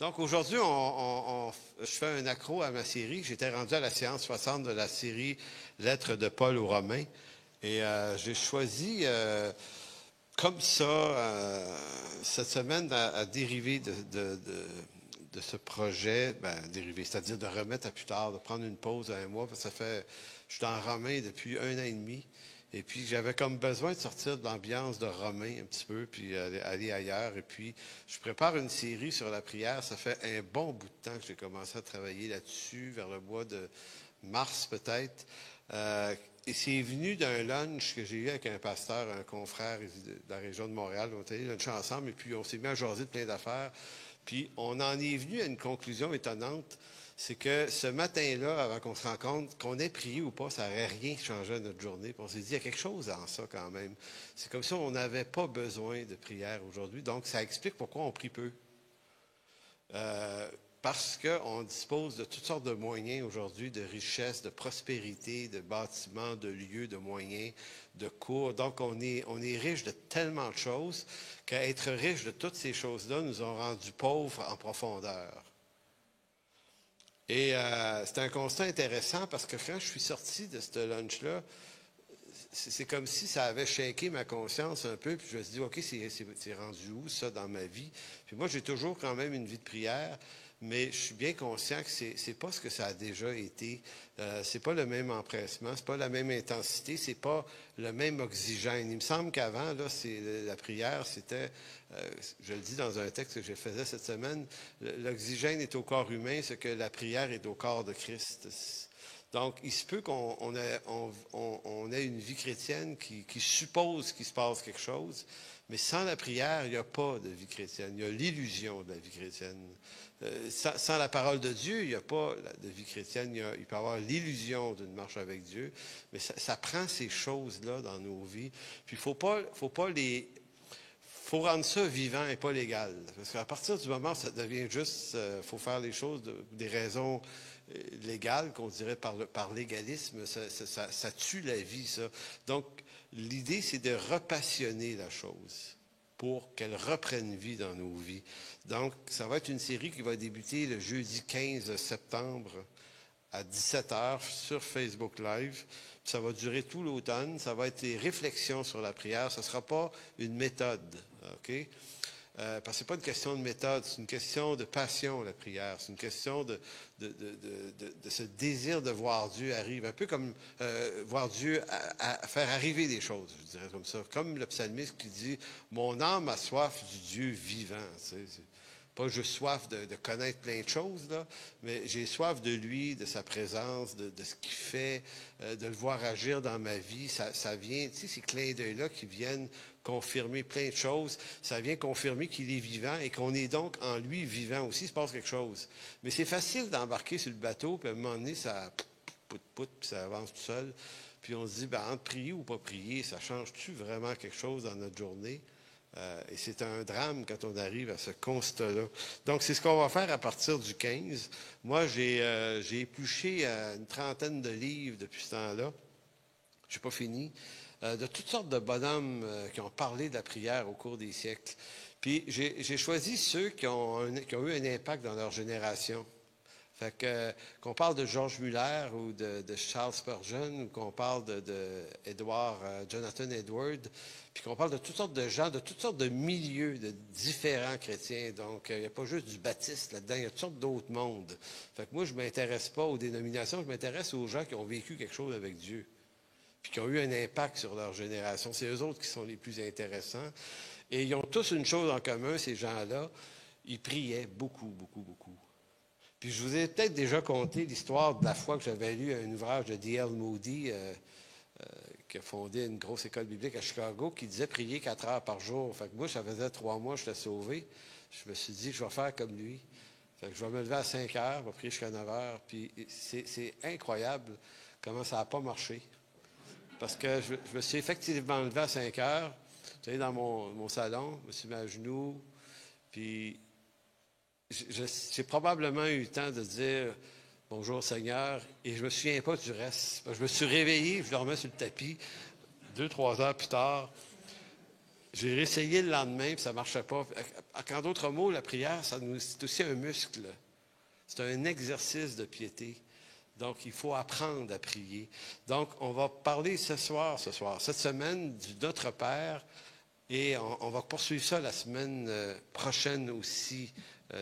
Donc aujourd'hui, je fais un accro à ma série. J'étais rendu à la séance 60 de la série Lettres de Paul aux Romains. Et j'ai choisi comme ça cette semaine à dériver de ce projet, dériver, c'est-à-dire de remettre à plus tard, de prendre une pause à un mois, parce que je suis en Romain depuis 1 an et demi. Et puis, j'avais comme besoin de sortir de l'ambiance de Romain un petit peu, puis aller ailleurs. Et puis, je prépare une série sur la prière. Ça fait un bon bout de temps que j'ai commencé à travailler là-dessus, vers le mois de mars peut-être. Et c'est venu d'un lunch que j'ai eu avec un pasteur, un confrère de la région de Montréal. On était allés luncher ensemble, et puis on s'est mis à jaser de plein d'affaires. Puis, on en est venu à une conclusion étonnante. C'est que ce matin-là, avant qu'on se rende compte qu'on ait prié ou pas, ça n'aurait rien changé à notre journée. Puis on s'est dit, il y a quelque chose dans ça quand même. C'est comme si on n'avait pas besoin de prière aujourd'hui. Donc, ça explique pourquoi on prie peu. Parce qu'on dispose de toutes sortes de moyens aujourd'hui, de richesse, de prospérité, de bâtiments, de lieux, de moyens, de cours. Donc, on est riche de tellement de choses qu'à être riche de toutes ces choses-là nous ont rendus pauvres en profondeur. Et c'est un constat intéressant parce que quand je suis sorti de ce lunch-là, c'est comme si ça avait shaké ma conscience un peu. Puis je me suis dit, OK, c'est rendu où ça dans ma vie? Puis moi, j'ai toujours quand même une vie de prière, mais je suis bien conscient que c'est pas ce que ça a déjà été. C'est pas le même empressement, c'est pas la même intensité, c'est pas le même oxygène. Il me semble qu'avant, là, la prière, c'était, je le dis dans un texte que je faisais cette semaine, l'oxygène est au corps humain, ce que la prière est au corps de Christ. Donc, il se peut qu'on ait une vie chrétienne qui suppose qu'il se passe quelque chose, mais sans la prière, il n'y a pas de vie chrétienne. Il y a l'illusion de la vie chrétienne. Sans la parole de Dieu, il n'y a pas de vie chrétienne. Il peut y avoir l'illusion d'une marche avec Dieu, mais ça prend ces choses-là dans nos vies. Puis, faut rendre ça vivant et pas légal. Parce qu'à partir du moment où ça devient juste, faut faire les choses des raisons légales, qu'on dirait par légalisme, ça tue la vie, ça. Donc, l'idée, c'est de repassionner la chose pour qu'elle reprenne vie dans nos vies. Donc, ça va être une série qui va débuter le jeudi 15 septembre à 17h sur Facebook Live. Ça va durer tout l'automne. Ça va être des réflexions sur la prière. Ce ne sera pas une méthode, OK? Parce que ce n'est pas une question de méthode, c'est une question de passion, la prière. C'est une question de ce désir de voir Dieu arriver. Un peu comme voir Dieu à faire arriver des choses, je dirais comme ça. Comme le psalmiste qui dit « Mon âme a soif du Dieu vivant ». Pas juste soif de connaître plein de choses, là, mais j'ai soif de lui, de sa présence, de ce qu'il fait, de le voir agir dans ma vie. Ça vient, tu sais, ces clins d'œil-là qui viennent confirmer plein de choses. Ça vient confirmer qu'il est vivant et qu'on est donc en lui vivant aussi. Il se passe quelque chose. Mais c'est facile d'embarquer sur le bateau, puis à un moment donné, ça pout, puis ça avance tout seul. Puis on se dit, entre prier ou pas prier, ça change-tu vraiment quelque chose dans notre journée? Et c'est un drame quand on arrive à ce constat-là. Donc, c'est ce qu'on va faire à partir du 15. Moi, j'ai épluché une trentaine de livres depuis ce temps-là. Je n'ai pas fini. De toutes sortes de bonhommes qui ont parlé de la prière au cours des siècles. Puis, j'ai choisi ceux qui ont eu un impact dans leur génération. Fait que, qu'on parle de George Muller ou de Charles Spurgeon ou qu'on parle de Jonathan Edwards, puis qu'on parle de toutes sortes de gens, de toutes sortes de milieux, de différents chrétiens. Donc, il n'y a pas juste du baptiste là-dedans, il y a toutes sortes d'autres mondes. Fait que moi, je ne m'intéresse pas aux dénominations, je m'intéresse aux gens qui ont vécu quelque chose avec Dieu, puis qui ont eu un impact sur leur génération. C'est eux autres qui sont les plus intéressants. Et ils ont tous une chose en commun, ces gens-là, ils priaient beaucoup, beaucoup, beaucoup. Puis je vous ai peut-être déjà conté l'histoire de la fois que j'avais lu un ouvrage de D.L. Moody, qui a fondé une grosse école biblique à Chicago, qui disait prier 4 heures par jour. Fait que moi, ça faisait 3 mois que j'étais sauvé. Je me suis dit, je vais faire comme lui. Fait que je vais me lever à 5 heures, je vais prier jusqu'à 9 heures. Puis c'est incroyable comment ça n'a pas marché. Parce que je me suis effectivement levé à 5 heures, j'allais dans mon salon, je me suis mis à genoux, puis j'ai probablement eu le temps de dire « Bonjour Seigneur » et je ne me souviens pas du reste. Je me suis réveillé, je dormais sur le tapis, 2-3 heures plus tard. J'ai réessayé le lendemain, puis ça ne marchait pas. En d'autres mots, la prière, c'est aussi un muscle. C'est un exercice de piété. Donc, il faut apprendre à prier. Donc, on va parler cette semaine, du Notre Père, et on va poursuivre ça la semaine prochaine aussi.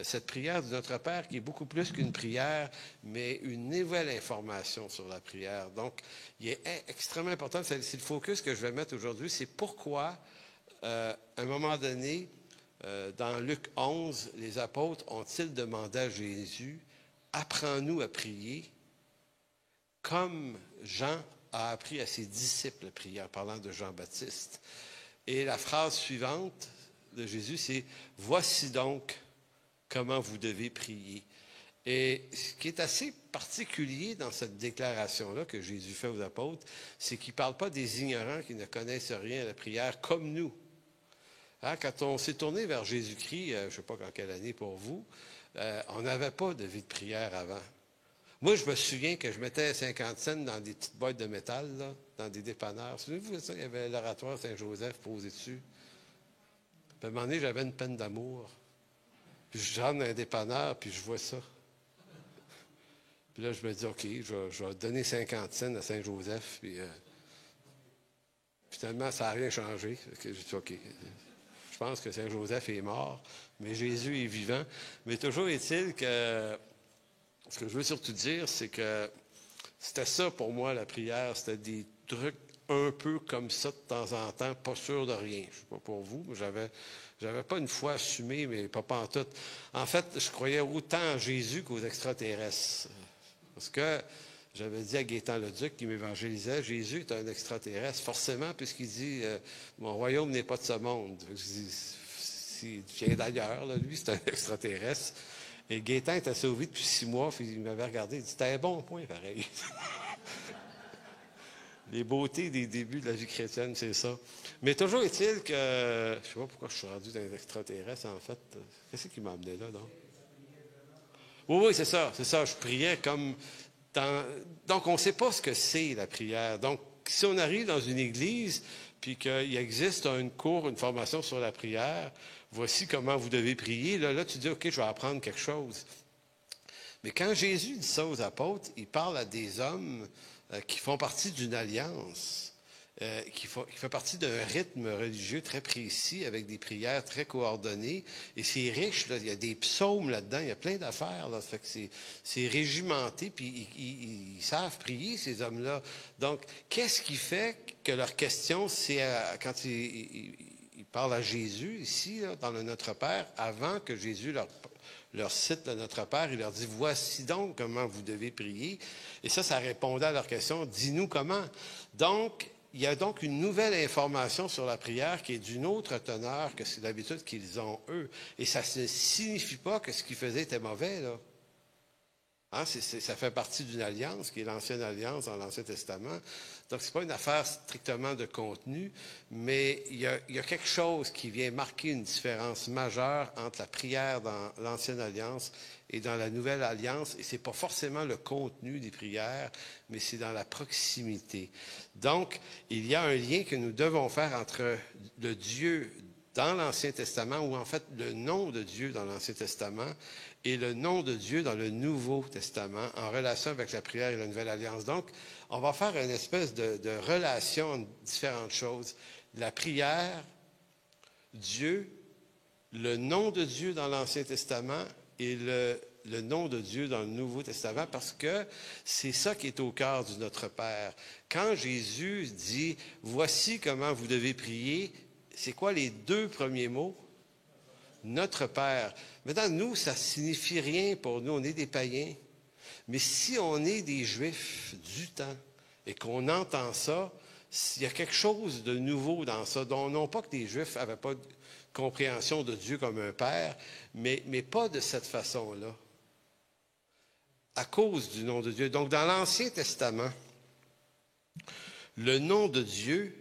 Cette prière du Notre Père qui est beaucoup plus qu'une prière, mais une nouvelle information sur la prière. Donc, il est extrêmement important, c'est le focus que je vais mettre aujourd'hui, c'est pourquoi, à un moment donné, dans Luc 11, les apôtres ont-ils demandé à Jésus, « Apprends-nous à prier » comme Jean a appris à ses disciples à prier, en parlant de Jean-Baptiste. Et la phrase suivante de Jésus, c'est « Voici donc comment vous devez prier ». Et ce qui est assez particulier dans cette déclaration-là que Jésus fait aux apôtres, c'est qu'il ne parle pas des ignorants qui ne connaissent rien à la prière comme nous. Hein, quand on s'est tourné vers Jésus-Christ, je ne sais pas en quelle année pour vous, on n'avait pas de vie de prière avant. Moi, je me souviens que je mettais 50 cents dans des petites boîtes de métal, là, dans des dépanneurs. Souvenez-vous de ça? Il y avait l'oratoire Saint-Joseph posé dessus. Puis à un moment donné, j'avais une peine d'amour. Puis je rentre dans un dépanneur, puis je vois ça. Puis là, je me dis, OK, je vais donner 50 cents à Saint-Joseph. Puis finalement, ça n'a rien changé. J'ai dit, OK. Je pense que Saint-Joseph est mort, mais Jésus est vivant. Mais toujours est-il que ce que je veux surtout dire, c'est que c'était ça pour moi, la prière. C'était des trucs un peu comme ça de temps en temps, pas sûr de rien. Je ne sais pas pour vous, mais j'avais pas une foi assumée, mais pas pantoute. En fait, je croyais autant en Jésus qu'aux extraterrestres. Parce que j'avais dit à Gaétan Leduc, qui m'évangélisait, Jésus est un extraterrestre, forcément, puisqu'il dit mon royaume n'est pas de ce monde. Je dis, s'il vient d'ailleurs, là, lui, c'est un extraterrestre. Et Gaétan était sauvé depuis 6 mois, puis il m'avait regardé, il dit, c'était un bon point, pareil. Les beautés des débuts de la vie chrétienne, c'est ça. Mais toujours est-il que, je ne sais pas pourquoi je suis rendu dans les extraterrestres, en fait. Qu'est-ce qui m'a amené là, donc? Oui, c'est ça. Je priais comme dans... Donc, on ne sait pas ce que c'est, la prière. Donc, si on arrive dans une église, puis qu'il existe un cours, une formation sur la prière, voici comment vous devez prier, là, tu dis, OK, je vais apprendre quelque chose. Mais quand Jésus dit ça aux apôtres, il parle à des hommes qui font partie d'une alliance, qui fait partie d'un rythme religieux très précis, avec des prières très coordonnées. Et c'est riche, là, il y a des psaumes là-dedans, il y a plein d'affaires. Là, ça fait que c'est régimenté, puis ils savent prier, ces hommes-là. Donc, qu'est-ce qui fait que leur question, c'est quand ils parlent à Jésus, ici, là, dans le Notre Père, avant que Jésus leur cite le Notre Père, il leur dit, voici donc comment vous devez prier. Et ça répondait à leur question, dis-nous comment. Donc, il y a donc une nouvelle information sur la prière qui est d'une autre teneur que c'est l'habitude qu'ils ont, eux. Et ça ne signifie pas que ce qu'ils faisaient était mauvais, là. Hein, ça fait partie d'une alliance, qui est l'ancienne alliance dans l'Ancien Testament. Donc, ce n'est pas une affaire strictement de contenu, mais il y a quelque chose qui vient marquer une différence majeure entre la prière dans l'Ancienne Alliance et dans la Nouvelle Alliance. Et ce n'est pas forcément le contenu des prières, mais c'est dans la proximité. Donc, il y a un lien que nous devons faire entre le Dieu dans l'Ancien Testament, ou en fait le nom de Dieu dans l'Ancien Testament, et le nom de Dieu dans le Nouveau Testament, en relation avec la prière et la Nouvelle Alliance. Donc, on va faire une espèce de relation entre différentes choses. La prière, Dieu, le nom de Dieu dans l'Ancien Testament et le nom de Dieu dans le Nouveau Testament, parce que c'est ça qui est au cœur du Notre Père. Quand Jésus dit « Voici comment vous devez prier », c'est quoi les 2 premiers mots? Notre Père. Maintenant, nous, ça ne signifie rien pour nous. On est des païens. Mais si on est des Juifs du temps et qu'on entend ça, il y a quelque chose de nouveau dans ça. Donc, non pas que les Juifs n'avaient pas de compréhension de Dieu comme un Père, mais pas de cette façon-là. À cause du nom de Dieu. Donc, dans l'Ancien Testament, le nom de Dieu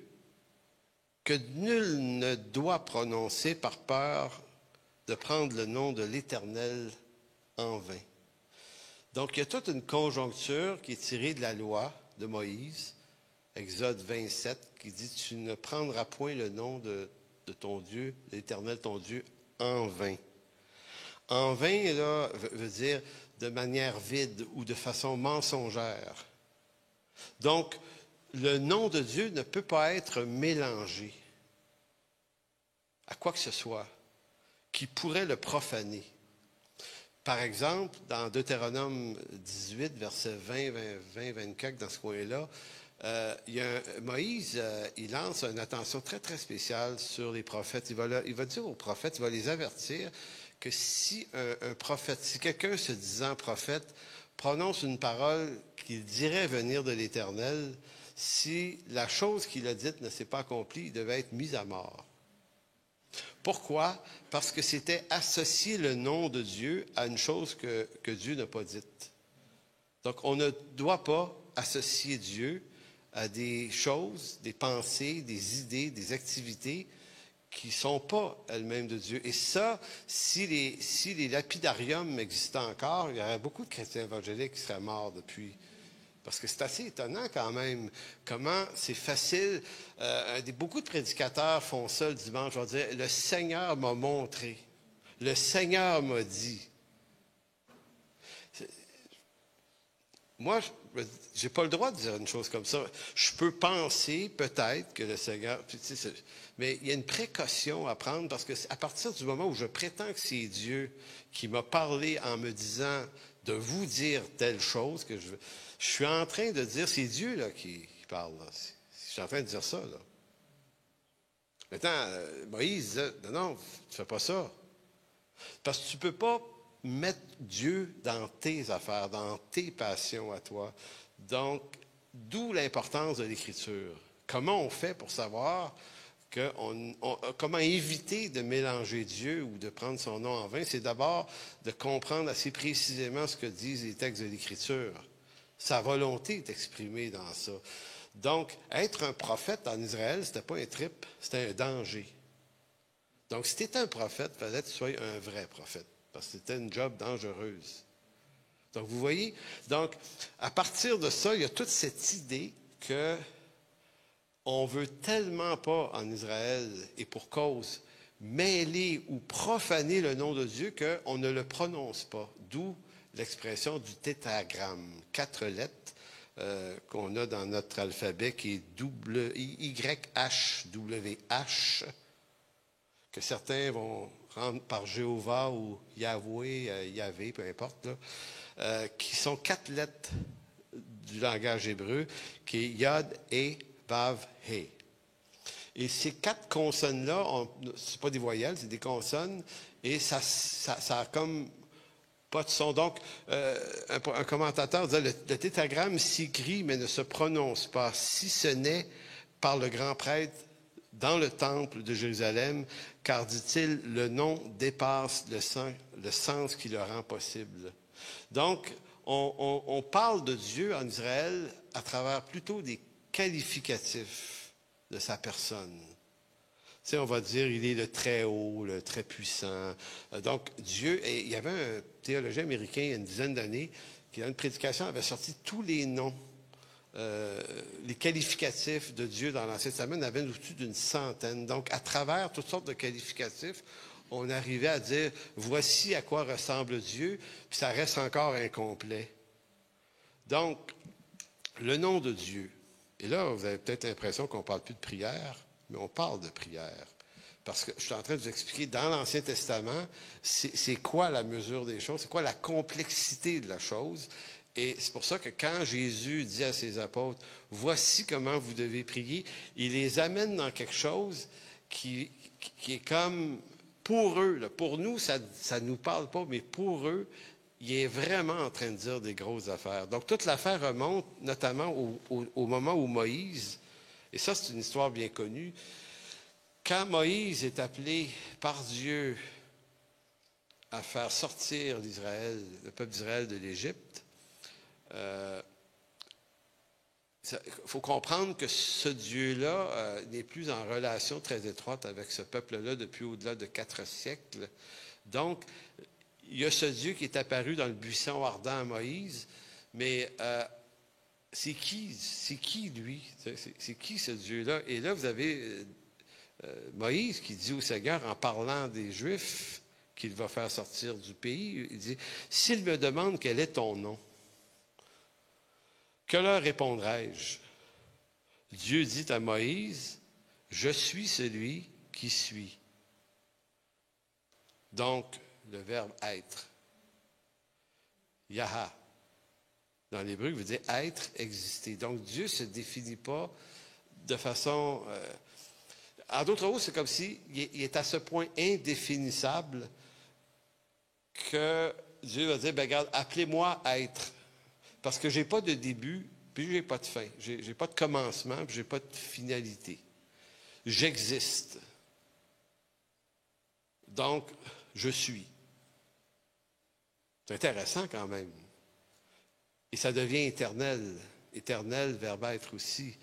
que nul ne doit prononcer par peur de prendre le nom de l'Éternel en vain. Donc, il y a toute une conjoncture qui est tirée de la loi de Moïse, Exode 27, qui dit « Tu ne prendras point le nom de de ton Dieu, l'Éternel ton Dieu, en vain. En vain, là, veut dire de manière vide ou de façon mensongère. Donc, le nom de Dieu ne peut pas être mélangé à quoi que ce soit qui pourrait le profaner. Par exemple, dans Deutéronome 18, versets 20, 24, dans ce coin-là, Moïse, il lance une attention très, très spéciale sur les prophètes. Il va dire aux prophètes, il va les avertir que si un prophète, si quelqu'un se disant prophète prononce une parole qu'il dirait venir de l'Éternel, si la chose qu'il a dite ne s'est pas accomplie, il devait être mis à mort. Pourquoi? Parce que c'était associer le nom de Dieu à une chose que Dieu n'a pas dite. Donc, on ne doit pas associer Dieu à des choses, des pensées, des idées, des activités qui ne sont pas elles-mêmes de Dieu. Et ça, si les lapidariums existaient encore, il y aurait beaucoup de chrétiens évangéliques qui seraient morts depuis. Parce que c'est assez étonnant quand même comment c'est facile. Beaucoup de prédicateurs font ça le dimanche. Je vais dire, le Seigneur m'a montré. Le Seigneur m'a dit. Moi, je n'ai pas le droit de dire une chose comme ça. Je peux penser peut-être que le Seigneur... Mais il y a une précaution à prendre parce qu'à partir du moment où je prétends que c'est Dieu qui m'a parlé en me disant de vous dire telle chose, que je suis en train de dire, c'est Dieu là, qui parle. Là. Je suis en train de dire ça. Là. Maintenant, Moïse disait, non, tu ne fais pas ça. Parce que tu ne peux pas mettre Dieu dans tes affaires, dans tes passions à toi. Donc, d'où l'importance de l'Écriture. Comment on fait pour savoir comment éviter de mélanger Dieu ou de prendre son nom en vain? C'est d'abord de comprendre assez précisément ce que disent les textes de l'Écriture. Sa volonté est exprimée dans ça. Donc, être un prophète en Israël, ce n'était pas un trip, c'était un danger. Donc, si tu étais un prophète, il fallait que tu sois un vrai prophète, parce que c'était une job dangereuse. Donc, vous voyez, donc, à partir de ça, il y a toute cette idée que on veut tellement pas en Israël, et pour cause, mêler ou profaner le nom de Dieu qu'on ne le prononce pas. D'où l'expression du tétragramme, 4 lettres qu'on a dans notre alphabet, qui est YHWH, que certains vont rendre par Jéhovah ou Yahweh, Yahvé, peu importe, là, qui sont 4 lettres du langage hébreu, qui est Yod, et Vav, He. Et ces 4 consonnes-là, ce pas des voyelles, c'est des consonnes, et ça a comme pas de son. Donc, un commentateur disait, le tétragramme s'écrit, mais ne se prononce pas, si ce n'est par le grand prêtre dans le temple de Jérusalem, car, dit-il, le nom dépasse le sens qui le rend possible. Donc, on parle de Dieu en Israël à travers plutôt des qualificatif de sa personne. Tu sais, on va dire, il est le très haut, le très puissant. Donc, Dieu, et il y avait un théologien américain il y a une dizaine d'années qui, dans une prédication, avait sorti tous les noms, les qualificatifs de Dieu dans l'Ancien Testament, il y en avait au-dessus d'une centaine. Donc, à travers toutes sortes de qualificatifs, on arrivait à dire, voici à quoi ressemble Dieu, puis ça reste encore incomplet. Donc, le nom de Dieu. Et là, vous avez peut-être l'impression qu'on ne parle plus de prière, mais on parle de prière. Parce que je suis en train de vous expliquer, dans l'Ancien Testament, c'est quoi la mesure des choses, c'est quoi la complexité de la chose. Et c'est pour ça que quand Jésus dit à ses apôtres, voici comment vous devez prier, il les amène dans quelque chose qui est comme pour eux. Là. Pour nous, ça ne nous parle pas, mais pour eux, il est vraiment en train de dire des grosses affaires. Donc, toute l'affaire remonte notamment au moment où Moïse, et ça, c'est une histoire bien connue, quand Moïse est appelé par Dieu à faire sortir le peuple d'Israël de l'Égypte, il faut comprendre que ce Dieu-là n'est plus en relation très étroite avec ce peuple-là depuis au-delà de 4 siècles. Donc, il y a ce Dieu qui est apparu dans le buisson ardent à Moïse, mais c'est qui lui? C'est qui ce Dieu-là? Et là, vous avez Moïse qui dit au Seigneur, en parlant des Juifs qu'il va faire sortir du pays, il dit, « S'ils me demandent quel est ton nom, que leur répondrai-je? » Dieu dit à Moïse, « Je suis celui qui suis. » Donc, le verbe « être ». Yaha, dans l'hébreu, veut dire « être, exister ». Donc, Dieu ne se définit pas de façon... en d'autres mots, c'est comme s'il est à ce point indéfinissable que Dieu va dire, « Regarde, appelez-moi être. » Parce que je n'ai pas de début, puis je n'ai pas de fin. Je n'ai pas de commencement, puis je n'ai pas de finalité. J'existe. Donc, je suis. C'est intéressant quand même. Et ça devient éternel. Éternel, verbe être aussi.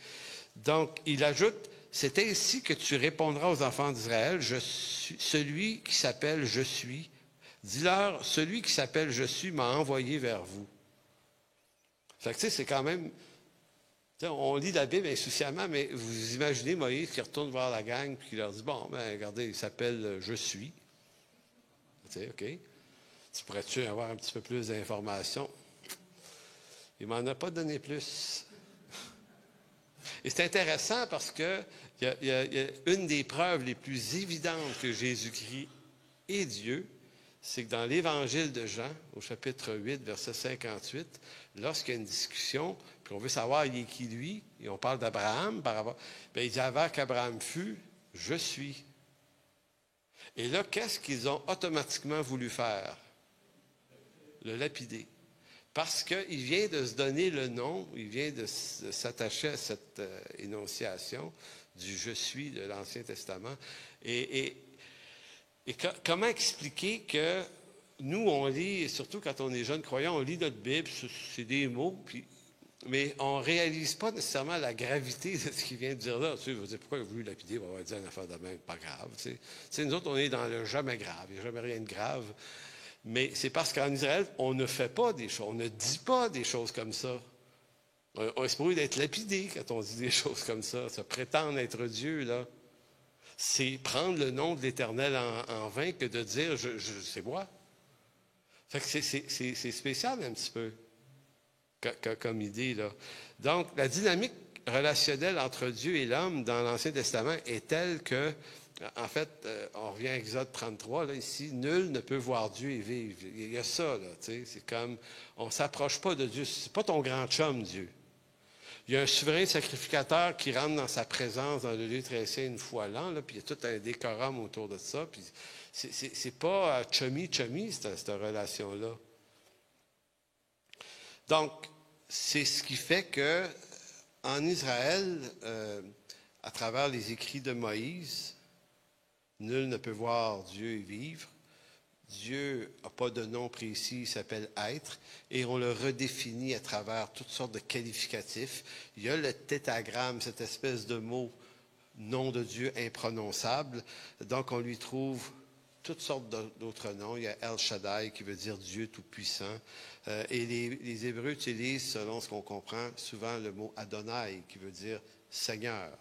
Donc, il ajoute, « C'est ainsi que tu répondras aux enfants d'Israël, je suis celui qui s'appelle Je suis. Dis-leur, celui qui s'appelle Je suis m'a envoyé vers vous. » Fait que, tu sais, c'est quand même... On lit la Bible insouciamment, mais vous imaginez Moïse qui retourne voir la gang puis qui leur dit, « Bon, ben, regardez, il s'appelle Je suis. » Tu sais, OK. Tu pourrais-tu avoir un petit peu plus d'informations? Il ne m'en a pas donné plus. Et c'est intéressant parce que il y a une des preuves les plus évidentes que Jésus-Christ est Dieu, c'est que dans l'Évangile de Jean, au chapitre 8, verset 58, lorsqu'il y a une discussion, puis on veut savoir il est qui lui, et on parle d'Abraham, bien, il dit avant qu'Abraham fût, je suis. Et là, qu'est-ce qu'ils ont automatiquement voulu faire? Le lapider. Parce qu'il vient de se donner le nom, il vient de s'attacher à cette énonciation du « je suis » de l'Ancien Testament. Et comment expliquer que nous, on lit, et surtout quand on est jeune croyant, on lit notre Bible, c'est des mots, mais on ne réalise pas nécessairement la gravité de ce qu'il vient de dire là. Tu sais, vous dire, pourquoi il a voulu lapider? On va dire une affaire de même, pas grave. Tu sais, nous autres, on est dans le jamais grave, il n'y a jamais rien de grave. Mais c'est parce qu'en Israël, on ne fait pas des choses, on ne dit pas des choses comme ça. On est supposé d'être lapidé quand on dit des choses comme ça. Se prétendre être Dieu, là, c'est prendre le nom de l'Éternel en vain que de dire c'est moi. Fait que c'est spécial un petit peu comme idée, là. Donc, la dynamique relationnelle entre Dieu et l'homme dans l'Ancien Testament est telle que, en fait, on revient à Exode 33, là, ici, nul ne peut voir Dieu et vivre. Il y a ça, là, tu sais, c'est comme, on ne s'approche pas de Dieu, c'est pas ton grand chum, Dieu. Il y a un souverain sacrificateur qui rentre dans sa présence dans le lieu très saint une fois l'an, là, puis il y a tout un décorum autour de ça, puis c'est pas chummy, cette relation-là. Donc, c'est ce qui fait que en Israël, à travers les écrits de Moïse, nul ne peut voir Dieu et vivre. Dieu n'a pas de nom précis, il s'appelle être, et on le redéfinit à travers toutes sortes de qualificatifs. Il y a le tétragramme, cette espèce de mot, nom de Dieu imprononçable, donc on lui trouve toutes sortes d'autres noms. Il y a El Shaddai qui veut dire Dieu Tout-Puissant, et les Hébreux utilisent, selon ce qu'on comprend, souvent le mot Adonai qui veut dire Seigneur.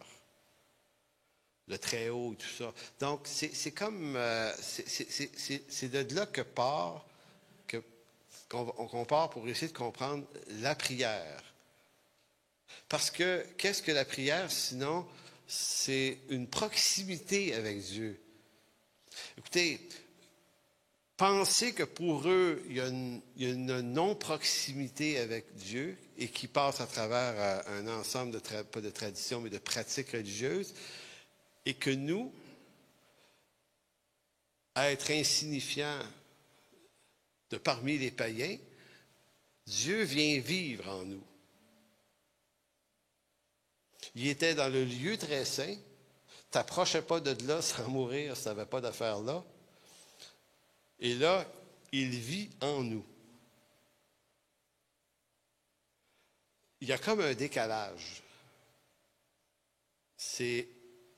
Le Très-Haut et tout ça. Donc, c'est comme... c'est de là que qu'on part pour essayer de comprendre la prière. Parce que, qu'est-ce que la prière, sinon, c'est une proximité avec Dieu. Écoutez, pensez que pour eux, il y a une non-proximité avec Dieu et qui passe à travers un ensemble pas de traditions, mais de pratiques religieuses, et que nous, à être insignifiants de parmi les païens, Dieu vient vivre en nous. Il était dans le lieu très saint, t'approchais pas de là sans mourir si tu n'avais pas d'affaire là. Et là, il vit en nous. Il y a comme un décalage. C'est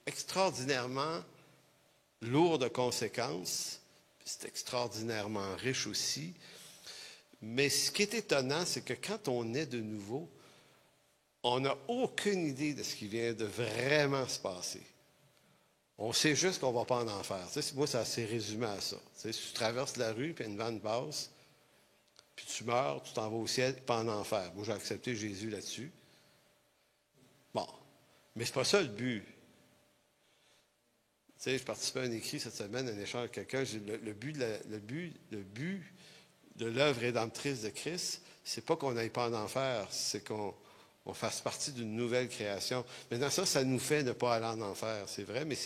extraordinairement lourd de conséquences, c'est extraordinairement riche aussi, mais ce qui est étonnant, c'est que quand on est de nouveau, on n'a aucune idée de ce qui vient de vraiment se passer. On sait juste qu'on ne va pas en enfer. Tu sais, moi, ça s'est résumé à ça. Tu sais, si tu traverses la rue, puis une vanne passe, puis tu meurs, tu t'en vas au ciel, pas en enfer. Moi, j'ai accepté Jésus là-dessus. Bon, mais c'est pas ça le but. Tu sais, je participais à un écrit cette semaine, un échange avec quelqu'un. Le but de l'œuvre rédemptrice de Christ, c'est pas qu'on n'aille pas en enfer, c'est qu'on fasse partie d'une nouvelle création. Maintenant, ça nous fait ne pas aller en enfer, c'est vrai, mais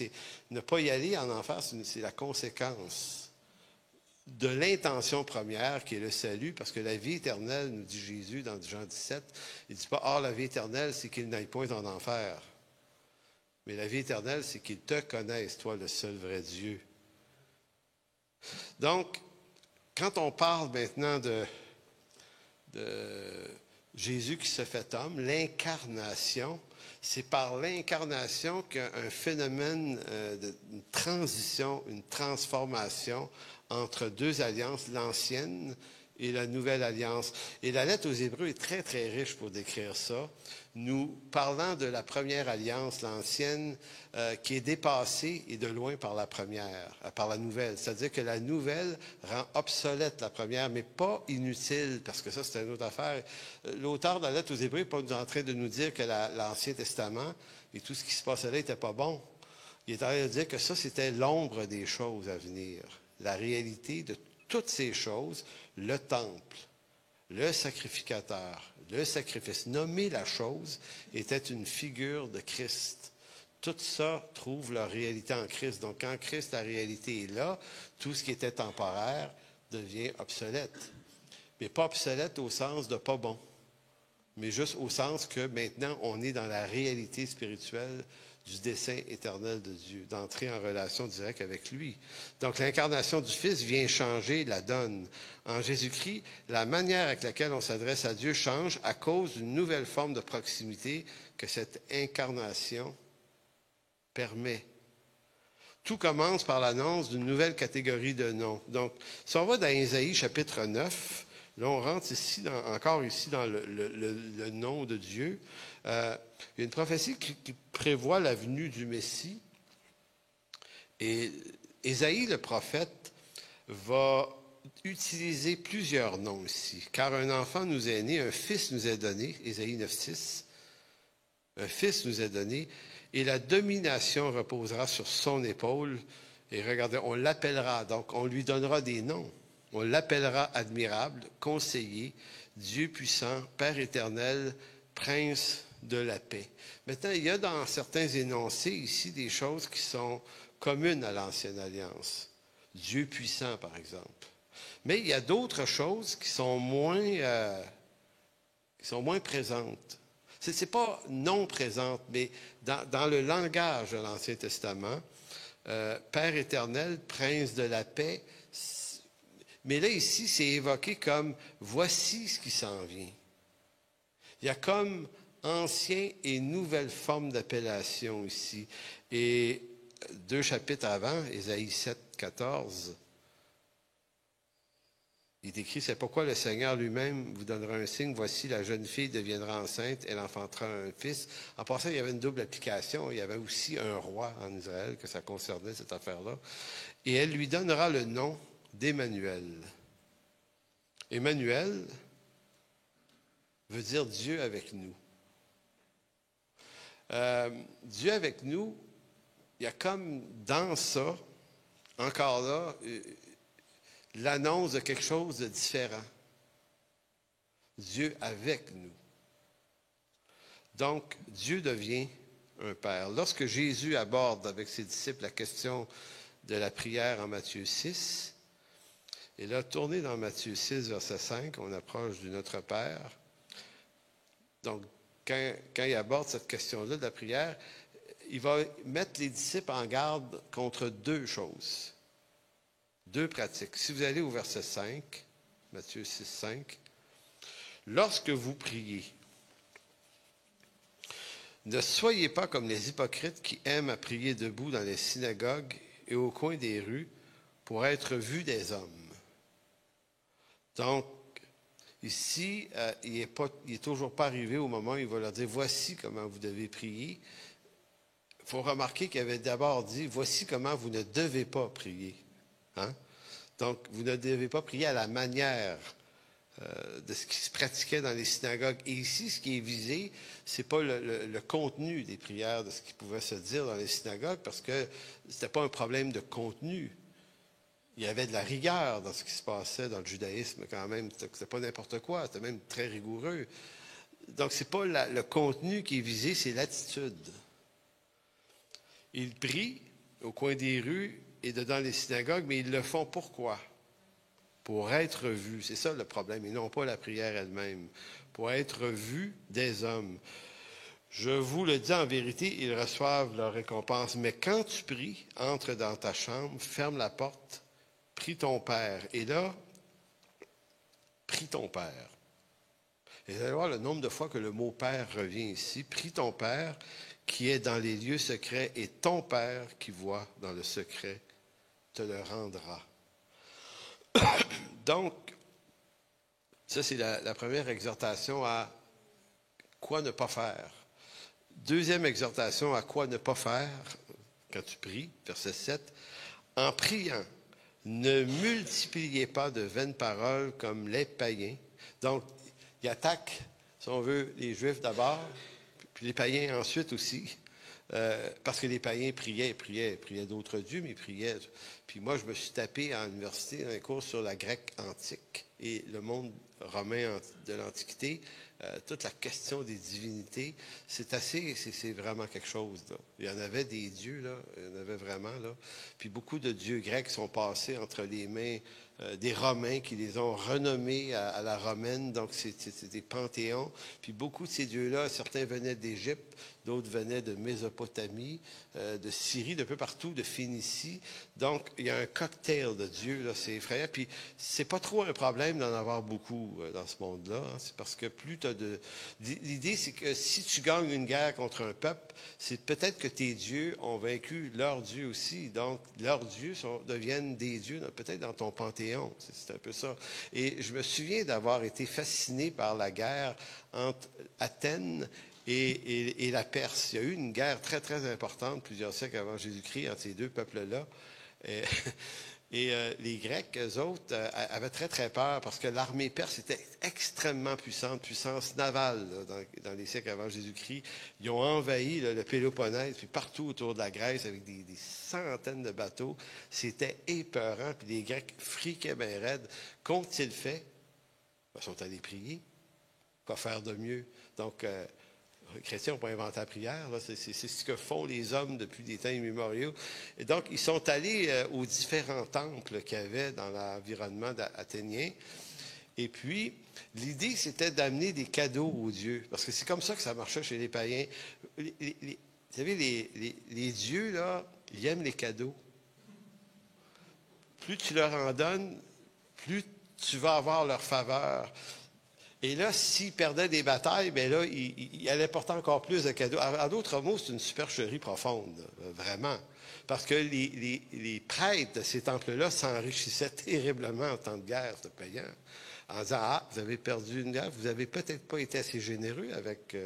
ne pas y aller en enfer, c'est la conséquence de l'intention première qui est le salut, parce que la vie éternelle, nous dit Jésus dans Jean 17, il ne dit pas « Or, la vie éternelle, c'est qu'il n'aille point en enfer ». Mais la vie éternelle, c'est qu'il te connaisse, toi, le seul vrai Dieu. Donc, quand on parle maintenant de Jésus qui se fait homme, l'incarnation, c'est par l'incarnation qu'un phénomène une transition, une transformation entre deux alliances, l'ancienne et la nouvelle alliance. Et la lettre aux Hébreux est très, très riche pour décrire ça. Nous parlant de la première alliance, l'ancienne, qui est dépassée et de loin par la première, par la nouvelle. C'est-à-dire que la nouvelle rend obsolète la première, mais pas inutile, parce que ça, c'est une autre affaire. L'auteur de la lettre aux Hébreux n'est pas en train de nous dire que l'Ancien Testament et tout ce qui se passait là n'était pas bon. Il est en train de dire que ça, c'était l'ombre des choses à venir. La réalité de toutes ces choses, le temple, le sacrificateur, le sacrifice, nommer la chose, était une figure de Christ. Tout ça trouve leur réalité en Christ. Donc, quand Christ, la réalité est là, tout ce qui était temporaire devient obsolète. Mais pas obsolète au sens de pas bon, mais juste au sens que maintenant, on est dans la réalité spirituelle du dessein éternel de Dieu, d'entrer en relation directe avec lui. Donc, l'incarnation du Fils vient changer la donne. En Jésus-Christ, la manière avec laquelle on s'adresse à Dieu change à cause d'une nouvelle forme de proximité que cette incarnation permet. Tout commence par l'annonce d'une nouvelle catégorie de noms. Donc, si on va dans Ésaïe chapitre 9, là, on rentre encore ici dans le nom de Dieu. Il y a une prophétie qui prévoit la venue du Messie. Et Ésaïe, le prophète, va utiliser plusieurs noms ici. Car un enfant nous est né, un fils nous est donné, Ésaïe 9,6. Un fils nous est donné, et la domination reposera sur son épaule. Et regardez, on l'appellera, donc on lui donnera des noms. On l'appellera admirable, conseiller, Dieu puissant, Père éternel, prince de la paix. Maintenant, il y a dans certains énoncés ici des choses qui sont communes à l'Ancienne Alliance. Dieu puissant, par exemple. Mais il y a d'autres choses qui sont moins présentes. Ce n'est pas non présente, mais dans le langage de l'Ancien Testament, Père éternel, prince de la paix. Mais là, ici, c'est évoqué comme « voici ce qui s'en vient ». Il y a comme ancien et nouvelle forme d'appellation ici. Et 2 chapitres avant, Ésaïe 7, 14, il est écrit « C'est pourquoi le Seigneur lui-même vous donnera un signe. Voici, la jeune fille deviendra enceinte, elle enfantera un fils. » En passant, il y avait une double application. Il y avait aussi un roi en Israël, que ça concernait, cette affaire-là. Et elle lui donnera le nom d'Emmanuel. Emmanuel veut dire Dieu avec nous. Dieu avec nous, il y a comme dans ça, encore là, l'annonce de quelque chose de différent. Dieu avec nous. Donc, Dieu devient un Père. Lorsque Jésus aborde avec ses disciples la question de la prière en Matthieu 6, et là, tournez dans Matthieu 6, verset 5, on approche du Notre Père. Donc, quand il aborde cette question-là de la prière, il va mettre les disciples en garde contre deux choses, deux pratiques. Si vous allez au verset 5, Matthieu 6, 5, « Lorsque vous priez, ne soyez pas comme les hypocrites qui aiment à prier debout dans les synagogues et au coin des rues pour être vus des hommes. » Donc, ici, il n'est toujours pas arrivé au moment où il va leur dire « Voici comment vous devez prier. » faut remarquer qu'il avait d'abord dit, voici comment vous ne devez pas prier. Hein? Donc, vous ne devez pas prier à la manière de ce qui se pratiquait dans les synagogues. Et ici, ce qui est visé, c'est pas le contenu des prières, de ce qui pouvait se dire dans les synagogues, parce que c'était pas un problème de contenu. Il y avait de la rigueur dans ce qui se passait dans le judaïsme quand même. C'était pas n'importe quoi, c'était même très rigoureux. Donc, c'est pas le contenu qui est visé, c'est l'attitude. Ils prient au coin des rues et dedans les synagogues, mais ils le font pourquoi? Pour être vus. C'est ça le problème, et non pas la prière elle-même. Pour être vus des hommes. Je vous le dis en vérité, ils reçoivent leur récompense. Mais quand tu pries, entre dans ta chambre, ferme la porte, prie ton Père. Et là, prie ton Père. Et vous allez voir le nombre de fois que le mot Père revient ici. Prie ton Père qui est dans les lieux secrets, et ton Père qui voit dans le secret te le rendra. Donc, ça c'est la première exhortation à quoi ne pas faire. Deuxième exhortation à quoi ne pas faire quand tu pries, verset 7. En priant, ne multipliez pas de vaines paroles comme les païens. Donc, il attaque, si on veut, les Juifs d'abord, puis les païens ensuite aussi, parce que les païens priaient d'autres dieux, mais ils priaient. Puis moi, je me suis tapé à l'université un cours sur la grecque antique et le monde romain de l'Antiquité. Toute la question des divinités, c'est vraiment quelque chose, là. Il y en avait des dieux, là, il y en avait vraiment, là. Puis beaucoup de dieux grecs sont passés entre les mains des Romains qui les ont renommés à la romaine, donc c'est des panthéons. Puis beaucoup de ces dieux-là, certains venaient d'Égypte, d'autres venaient de Mésopotamie, de Syrie, d'un peu partout, de Phénicie. Donc, il y a un cocktail de dieux, là, c'est effrayant. Puis, c'est pas trop un problème d'en avoir beaucoup dans ce monde-là. Hein. C'est parce que plus tu as de... L'idée, c'est que si tu gagnes une guerre contre un peuple, c'est peut-être que tes dieux ont vaincu leurs dieux aussi. Donc, leurs dieux deviennent des dieux, peut-être dans ton panthéon. C'est un peu ça. Et je me souviens d'avoir été fasciné par la guerre entre Athènes et la Perse. Il y a eu une guerre très, très importante, plusieurs siècles avant Jésus-Christ, entre ces deux peuples-là. Et les Grecs, eux autres, avaient très, très peur parce que l'armée perse était extrêmement puissante, puissance navale là, dans les siècles avant Jésus-Christ. Ils ont envahi le Péloponnèse, puis partout autour de la Grèce, avec des centaines de bateaux. C'était épeurant, puis les Grecs friquaient bien raide. Qu'ont-ils fait? Ils sont allés prier. Quoi faire de mieux? Donc, les chrétiens n'ont pas inventé la prière, là. C'est ce que font les hommes depuis des temps immémoriaux. Et donc, ils sont allés aux différents temples qu'il y avait dans l'environnement athénien. Et puis, l'idée, c'était d'amener des cadeaux aux dieux. Parce que c'est comme ça que ça marchait chez les païens. Vous savez, les dieux, là, ils aiment les cadeaux. Plus tu leur en donnes, plus tu vas avoir leur faveur. Et là, s'ils perdaient des batailles, bien là, ils allaient porter encore plus de cadeaux. En d'autres mots, c'est une supercherie profonde, vraiment. Parce que les prêtres de ces temples-là s'enrichissaient terriblement en temps de guerre, ce payant, en disant, ah, vous avez perdu une guerre, vous n'avez peut-être pas été assez généreux avec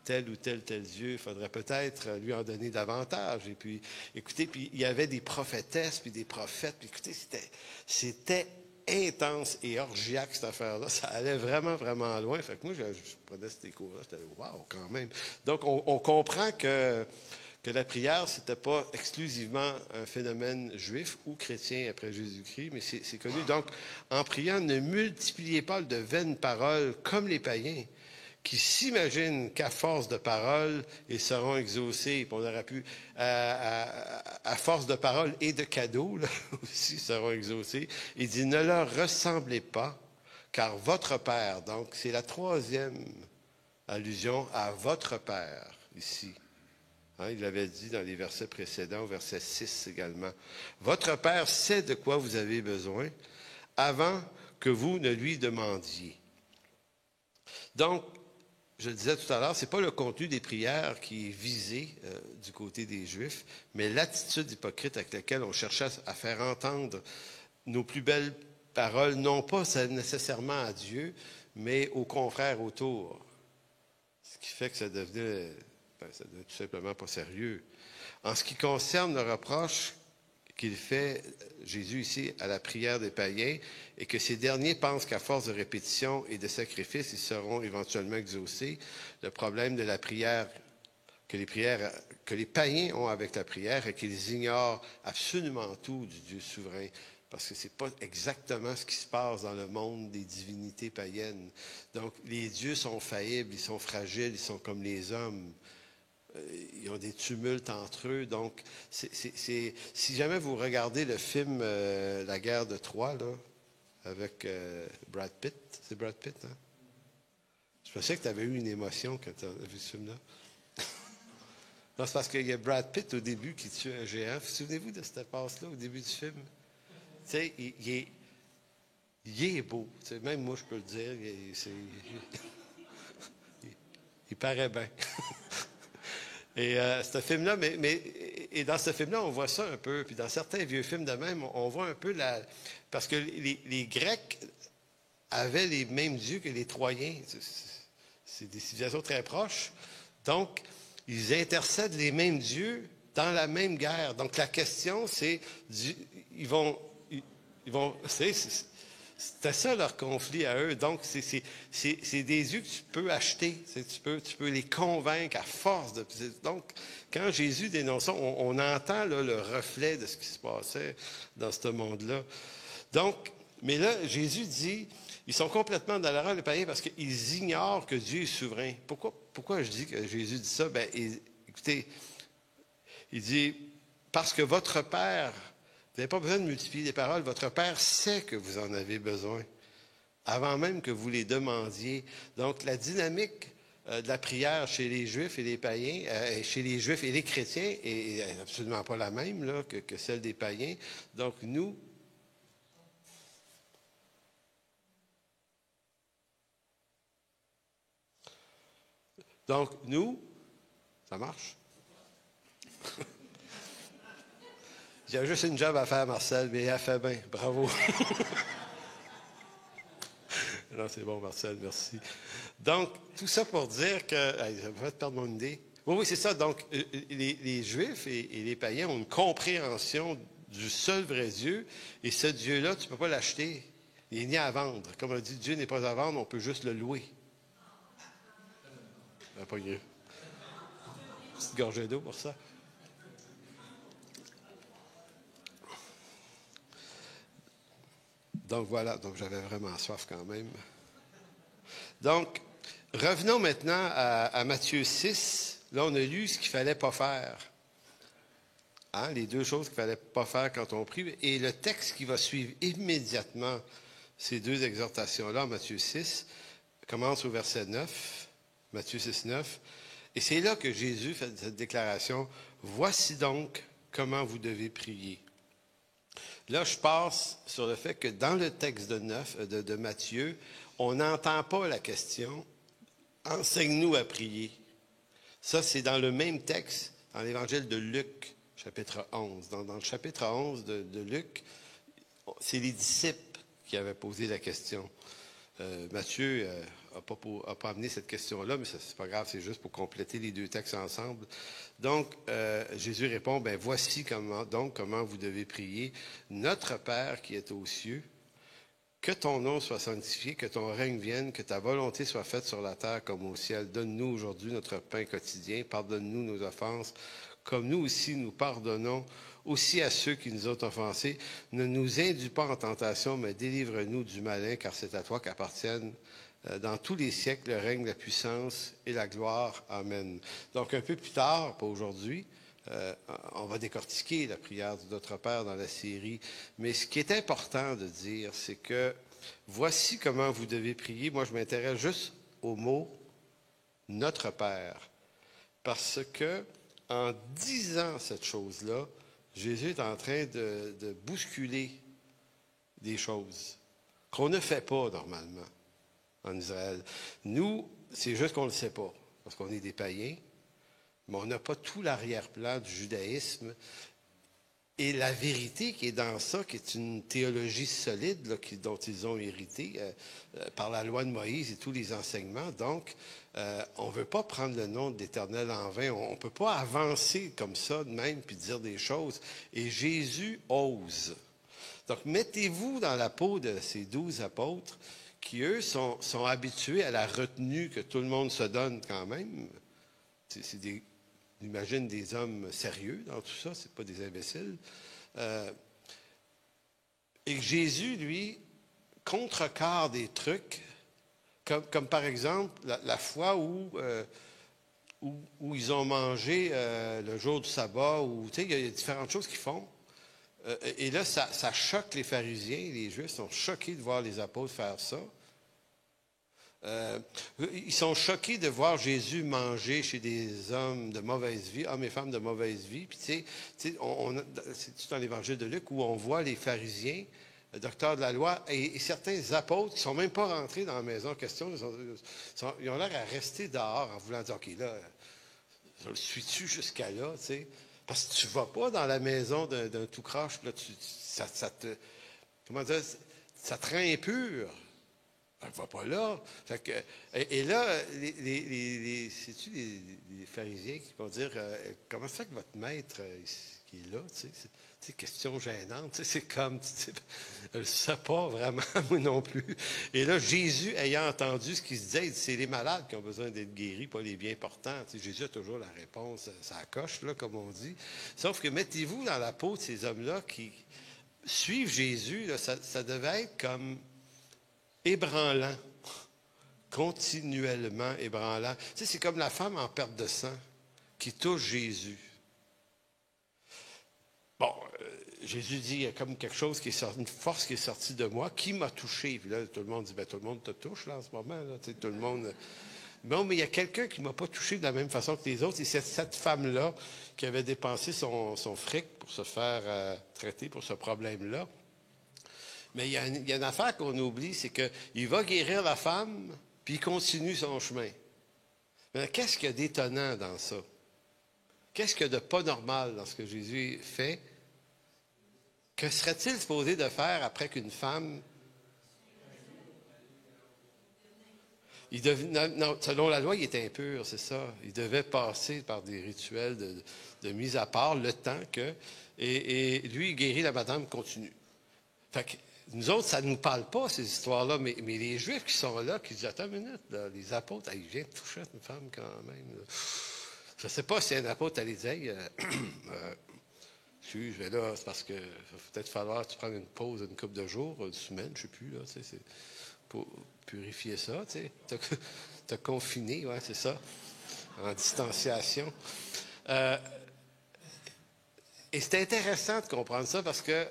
tel ou tel dieu, il faudrait peut-être lui en donner davantage. Et puis, écoutez, puis il y avait des prophétesses, puis des prophètes, puis écoutez, c'était intense et orgiaque, cette affaire-là. Ça allait vraiment, vraiment loin. Fait que moi, je prenais ces cours-là, j'étais wow, quand même. Donc, on comprend que la prière, c'était pas exclusivement un phénomène juif ou chrétien après Jésus-Christ, mais c'est connu. Donc, en priant, ne multipliez pas de vaines paroles comme les païens, qui s'imaginent qu'à force de paroles, ils seront exaucés. Puis on aurait pu, à force de paroles et de cadeaux, là, aussi, seront exaucés. Il dit, ne leur ressemblez pas, car votre Père, donc c'est la troisième allusion à votre Père, ici. Hein, il l'avait dit dans les versets précédents, au verset 6 également. Votre Père sait de quoi vous avez besoin avant que vous ne lui demandiez. Donc, je le disais tout à l'heure, ce n'est pas le contenu des prières qui est visé du côté des Juifs, mais l'attitude hypocrite avec laquelle on cherchait à faire entendre nos plus belles paroles, non pas nécessairement à Dieu, mais aux confrères autour. Ce qui fait que ça devenait tout simplement pas sérieux. En ce qui concerne le reproche qu'il fait, Jésus ici, à la prière des païens, et que ces derniers pensent qu'à force de répétition et de sacrifices, ils seront éventuellement exaucés, le problème de la prière que les païens ont avec la prière est qu'ils ignorent absolument tout du Dieu souverain, parce que ce n'est pas exactement ce qui se passe dans le monde des divinités païennes. Donc, les dieux sont faillibles, ils sont fragiles, ils sont comme les hommes. Ils ont des tumultes entre eux. Donc, si jamais vous regardez le film La guerre de Troie, là, avec Brad Pitt, c'est Brad Pitt, hein? Je pensais que tu avais eu une émotion quand tu as vu ce film-là. Non, c'est parce qu'il y a Brad Pitt au début qui tue un géant. Souvenez-vous de cette passe-là au début du film? Tu sais, il est beau. Tu sais, même moi, je peux le dire. Il paraît bien. Et ce film-là, et dans ce film-là, on voit ça un peu. Puis dans certains vieux films de même, on voit un peu la... Parce que les Grecs avaient les mêmes dieux que les Troyens. C'est des civilisations très proches. Donc, ils intercèdent les mêmes dieux dans la même guerre. Donc, la question, c'est... Ils vont c'était ça leur conflit à eux. Donc, c'est des dieux que tu peux acheter. Tu peux les convaincre à force de... Donc, quand Jésus dénonce ça, on entend là, le reflet de ce qui se passait dans ce monde-là. Donc, mais là, Jésus dit, ils sont complètement dans l'erreur, les païens, parce qu'ils ignorent que Dieu est souverain. Pourquoi je dis que Jésus dit ça? Bien, écoutez, il dit, parce que votre Père... Vous n'avez pas besoin de multiplier les paroles. Votre Père sait que vous en avez besoin, avant même que vous les demandiez. Donc, la dynamique de la prière chez les Juifs et les païens, chez les Juifs et les chrétiens, est absolument pas la même là, que celle des païens. Donc, nous... Ça marche? Il y a juste une job à faire, Marcel, mais elle fait bien. Bravo. Non, c'est bon, Marcel, merci. Donc, tout ça pour dire que... ça me fait perdre mon idée. Oui, c'est ça. Donc, les Juifs et les païens ont une compréhension du seul vrai Dieu. Et ce Dieu-là, tu ne peux pas l'acheter. Il n'est ni à vendre. Comme on dit, Dieu n'est pas à vendre, on peut juste le louer. Pas mieux. Petite gorgée d'eau pour ça. Donc voilà, donc j'avais vraiment soif quand même. Donc, revenons maintenant à Matthieu 6. Là, on a lu ce qu'il ne fallait pas faire. Hein, les deux choses qu'il ne fallait pas faire quand on prie. Et le texte qui va suivre immédiatement ces deux exhortations-là, Matthieu 6, commence au verset 9, Matthieu 6, 9. Et c'est là que Jésus fait cette déclaration. « Voici donc comment vous devez prier. » Là, je passe sur le fait que dans le texte de Matthieu, on n'entend pas la question « Enseigne-nous à prier ». Ça, c'est dans le même texte, dans l'évangile de Luc, chapitre 11. Dans le chapitre 11 de Luc, c'est les disciples qui avaient posé la question. Matthieu n'a pas amené cette question-là, mais c'est pas grave, c'est juste pour compléter les deux textes ensemble. Donc, Jésus répond, « Voici comment vous devez prier. Notre Père qui est aux cieux, que ton nom soit sanctifié, que ton règne vienne, que ta volonté soit faite sur la terre comme au ciel. Donne-nous aujourd'hui notre pain quotidien. Pardonne-nous nos offenses, comme nous aussi nous pardonnons aussi à ceux qui nous ont offensés. Ne nous induis pas en tentation, mais délivre-nous du malin, car c'est à toi qu'appartiennent dans tous les siècles le règne, la puissance et la gloire. Amen. » Donc, un peu plus tard, pas aujourd'hui, on va décortiquer la prière de notre Père dans la série. Mais ce qui est important de dire, c'est que voici comment vous devez prier. Moi, je m'intéresse juste au mot « Notre Père ». Parce que en disant cette chose-là, Jésus est en train de bousculer des choses qu'on ne fait pas normalement en Israël. Nous, c'est juste qu'on ne le sait pas, parce qu'on est des païens, mais on n'a pas tout l'arrière-plan du judaïsme. Et la vérité qui est dans ça, qui est une théologie solide là, dont ils ont hérité par la loi de Moïse et tous les enseignements. Donc, on ne veut pas prendre le nom de l'Éternel en vain. On ne peut pas avancer comme ça de même puis dire des choses. Et Jésus ose. Donc, mettez-vous dans la peau de ces 12 apôtres qui, eux, sont habitués à la retenue que tout le monde se donne quand même. J'imagine des hommes sérieux dans tout ça, c'est pas des imbéciles. Et que Jésus, lui, contrecarre des trucs, comme par exemple la fois où ils ont mangé le jour du sabbat, ou tu sais, il y a différentes choses qu'ils font. Et là, ça choque les pharisiens, les Juifs sont choqués de voir les apôtres faire ça. Ils sont choqués de voir Jésus manger chez des hommes de mauvaise vie, hommes et femmes de mauvaise vie. Puis, tu sais, c'est tout dans l'Évangile de Luc où on voit les pharisiens, le docteur de la loi, et certains apôtres qui ne sont même pas rentrés dans la maison en question. Ils ont l'air à rester dehors en voulant dire, OK, là, je le suis-tu jusqu'à là, tu sais? Parce que tu ne vas pas dans la maison d'un tout croche, là, ça te... Comment dire? Ça te rend impur. Elle ne va pas là. Fait que, et là, c'est-tu les pharisiens qui vont dire comment ça fait que votre maître qui est là, tu sais, c'est question gênante, tu sais, c'est comme, tu sais, je ne sais pas vraiment, moi non plus. Et là, Jésus, ayant entendu ce qu'il se disait, il dit, c'est les malades qui ont besoin d'être guéris, pas les bien portants. Tu sais, Jésus a toujours la réponse, ça coche, là, comme on dit. Sauf que mettez-vous dans la peau de ces hommes-là qui suivent Jésus, là, ça devait être comme ébranlant, continuellement ébranlant. Tu sais, c'est comme la femme en perte de sang qui touche Jésus. Bon, Jésus dit, il y a comme quelque chose qui est sorti, une force qui est sortie de moi, qui m'a touché. Puis là, tout le monde dit, ben tout le monde te touche là en ce moment. Là, tu sais, tout le monde. Bon, mais il y a quelqu'un qui ne m'a pas touché de la même façon que les autres. Et c'est cette femme-là qui avait dépensé son fric pour se faire traiter pour ce problème-là. Mais il y a une affaire qu'on oublie, c'est qu'il va guérir la femme, puis il continue son chemin. Mais qu'est-ce qu'il y a d'étonnant dans ça? Qu'est-ce qu'il y a de pas normal dans ce que Jésus fait? Que serait-il supposé de faire après qu'une femme... Non, selon la loi, il était impur, c'est ça. Il devait passer par des rituels de mise à part le temps que... Et lui, il guérit, la madame continue. Fait que nous autres, ça ne nous parle pas, ces histoires-là, mais les Juifs qui sont là, qui disent, attends une minute, là, les apôtres, ils viennent toucher une femme quand même. Là. Je ne sais pas si un apôtre allait dire, je vais là, c'est parce que va peut-être falloir que tu prennes une pause une couple de jours, une semaine, je ne sais plus, là, tu sais, c'est pour purifier ça, tu sais. T'as confiné, ouais, c'est ça, en distanciation. Et c'est intéressant de comprendre ça parce que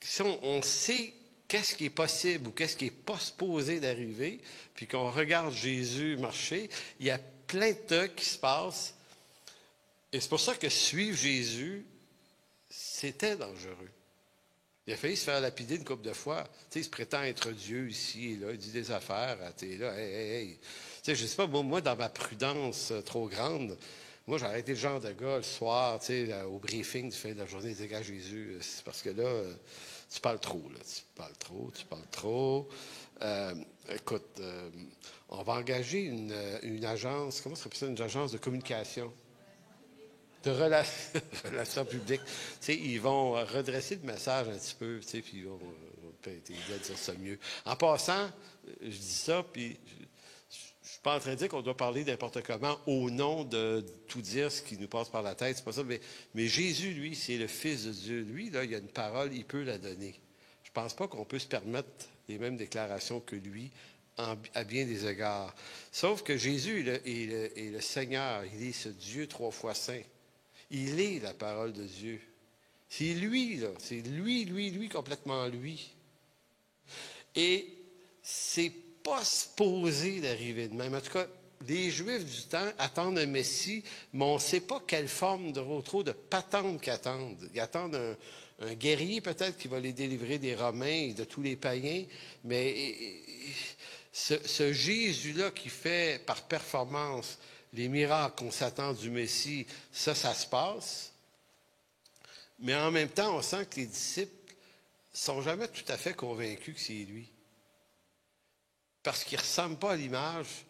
si on sait qu'est-ce qui est possible ou qu'est-ce qui n'est pas supposé d'arriver, puis qu'on regarde Jésus marcher, il y a plein de trucs qui se passent. Et c'est pour ça que suivre Jésus, c'était dangereux. Il a failli se faire lapider une couple de fois. Tu sais, il se prétend être Dieu ici et là, il dit des affaires. Tu es là, hey. Tu sais, je ne sais pas, moi, dans ma prudence trop grande, moi, j'aurais été le genre de gars le soir, tu sais, au briefing du fin de la journée, il dit, gars, Jésus, c'est parce que là, tu parles trop, là. Tu parles trop. Écoute, on va engager une agence, comment ça s'appelle ça, une agence de communication, de relations publiques. Tu sais, ils vont redresser le message un petit peu, tu sais, puis ils vont t'aider à dire ça mieux. En passant, je dis ça, puis je suis pas en train de dire qu'on doit parler n'importe comment au nom de tout dire ce qui nous passe par la tête, c'est pas ça, mais Jésus, lui, c'est le Fils de Dieu. Lui, là, il a une parole, il peut la donner. Je pense pas qu'on peut se permettre les mêmes déclarations que lui à bien des égards. Sauf que Jésus est le Seigneur, il est ce Dieu 3 fois saint. Il est la parole de Dieu. C'est lui, là. C'est lui, complètement lui. Et c'est pas supposé d'arriver de même. En tout cas, les Juifs du temps attendent un Messie, mais on ne sait pas quelle forme trop de patente qu'ils attendent. Ils attendent un guerrier peut-être qui va les délivrer des Romains et de tous les païens, mais ce Jésus-là qui fait par performance les miracles qu'on s'attend du Messie, ça se passe. Mais en même temps, on sent que les disciples ne sont jamais tout à fait convaincus que c'est lui. Parce qu'il ne ressemble pas à l'image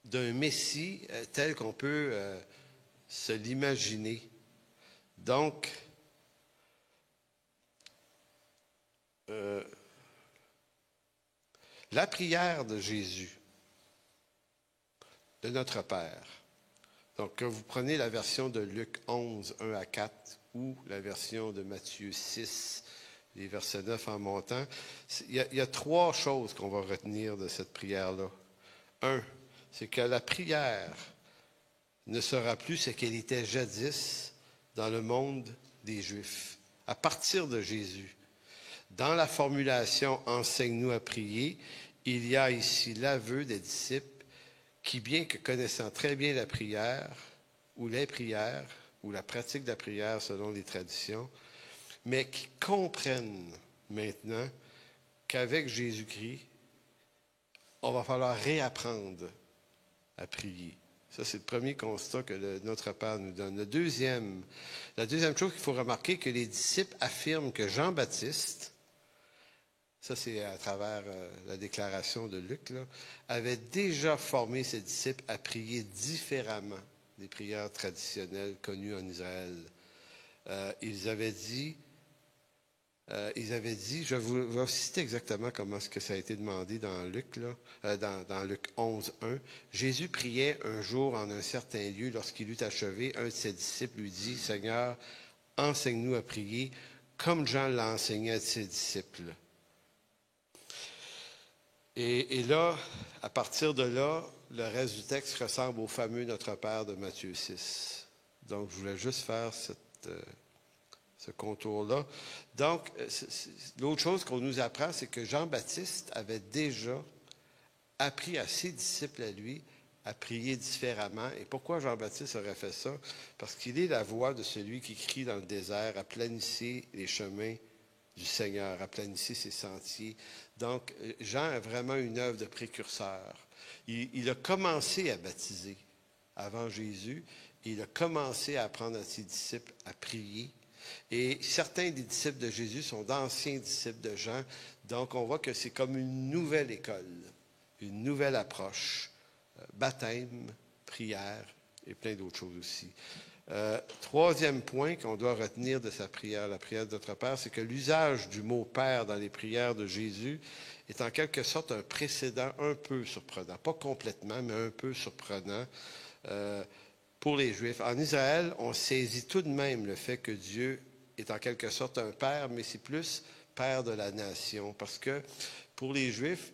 d'un Messie tel qu'on peut se l'imaginer. Donc, la prière de Jésus, de notre Père. Donc, quand vous prenez la version de Luc 11, 1 à 4, ou la version de Matthieu 6, les versets 9 en montant, il y a trois choses qu'on va retenir de cette prière-là. Un, c'est que la prière ne sera plus ce qu'elle était jadis dans le monde des Juifs, à partir de Jésus. Dans la formulation « Enseigne-nous à prier », il y a ici l'aveu des disciples qui, bien que connaissant très bien la prière, ou les prières, ou la pratique de la prière selon les traditions, mais qui comprennent maintenant qu'avec Jésus-Christ, on va falloir réapprendre à prier. Ça, c'est le premier constat que notre Père nous donne. La deuxième chose qu'il faut remarquer, que les disciples affirment que Jean-Baptiste, ça c'est à travers la déclaration de Luc, là, avait déjà formé ses disciples à prier différemment des prières traditionnelles connues en Israël. Ils avaient dit, je vais citer exactement comment est-ce que ça a été demandé dans Luc, là, dans Luc 11, 1. Jésus priait un jour en un certain lieu. Lorsqu'il eut achevé, un de ses disciples lui dit, « Seigneur, enseigne-nous à prier, comme Jean l'a enseigné à ses disciples. » Et là, à partir de là, le reste du texte ressemble au fameux Notre Père de Matthieu 6. Donc, je voulais juste faire ce contour-là. Donc, l'autre chose qu'on nous apprend, c'est que Jean-Baptiste avait déjà appris à ses disciples à lui à prier différemment. Et pourquoi Jean-Baptiste aurait fait ça? Parce qu'il est la voix de celui qui crie dans le désert, aplanissez les chemins du Seigneur, aplanissez ses sentiers. Donc, Jean a vraiment une œuvre de précurseur. Il a commencé à baptiser avant Jésus. Il a commencé à apprendre à ses disciples à prier. Et certains des disciples de Jésus sont d'anciens disciples de Jean. Donc, on voit que c'est comme une nouvelle école, une nouvelle approche. Baptême, prière et plein d'autres choses aussi. Troisième point qu'on doit retenir de sa prière, la prière de notre Père, c'est que l'usage du mot « Père » dans les prières de Jésus est en quelque sorte un précédent un peu surprenant. Pas complètement, mais un peu surprenant pour les Juifs. En Israël, on saisit tout de même le fait que Dieu est en quelque sorte un Père, mais c'est plus Père de la nation. Parce que pour les Juifs,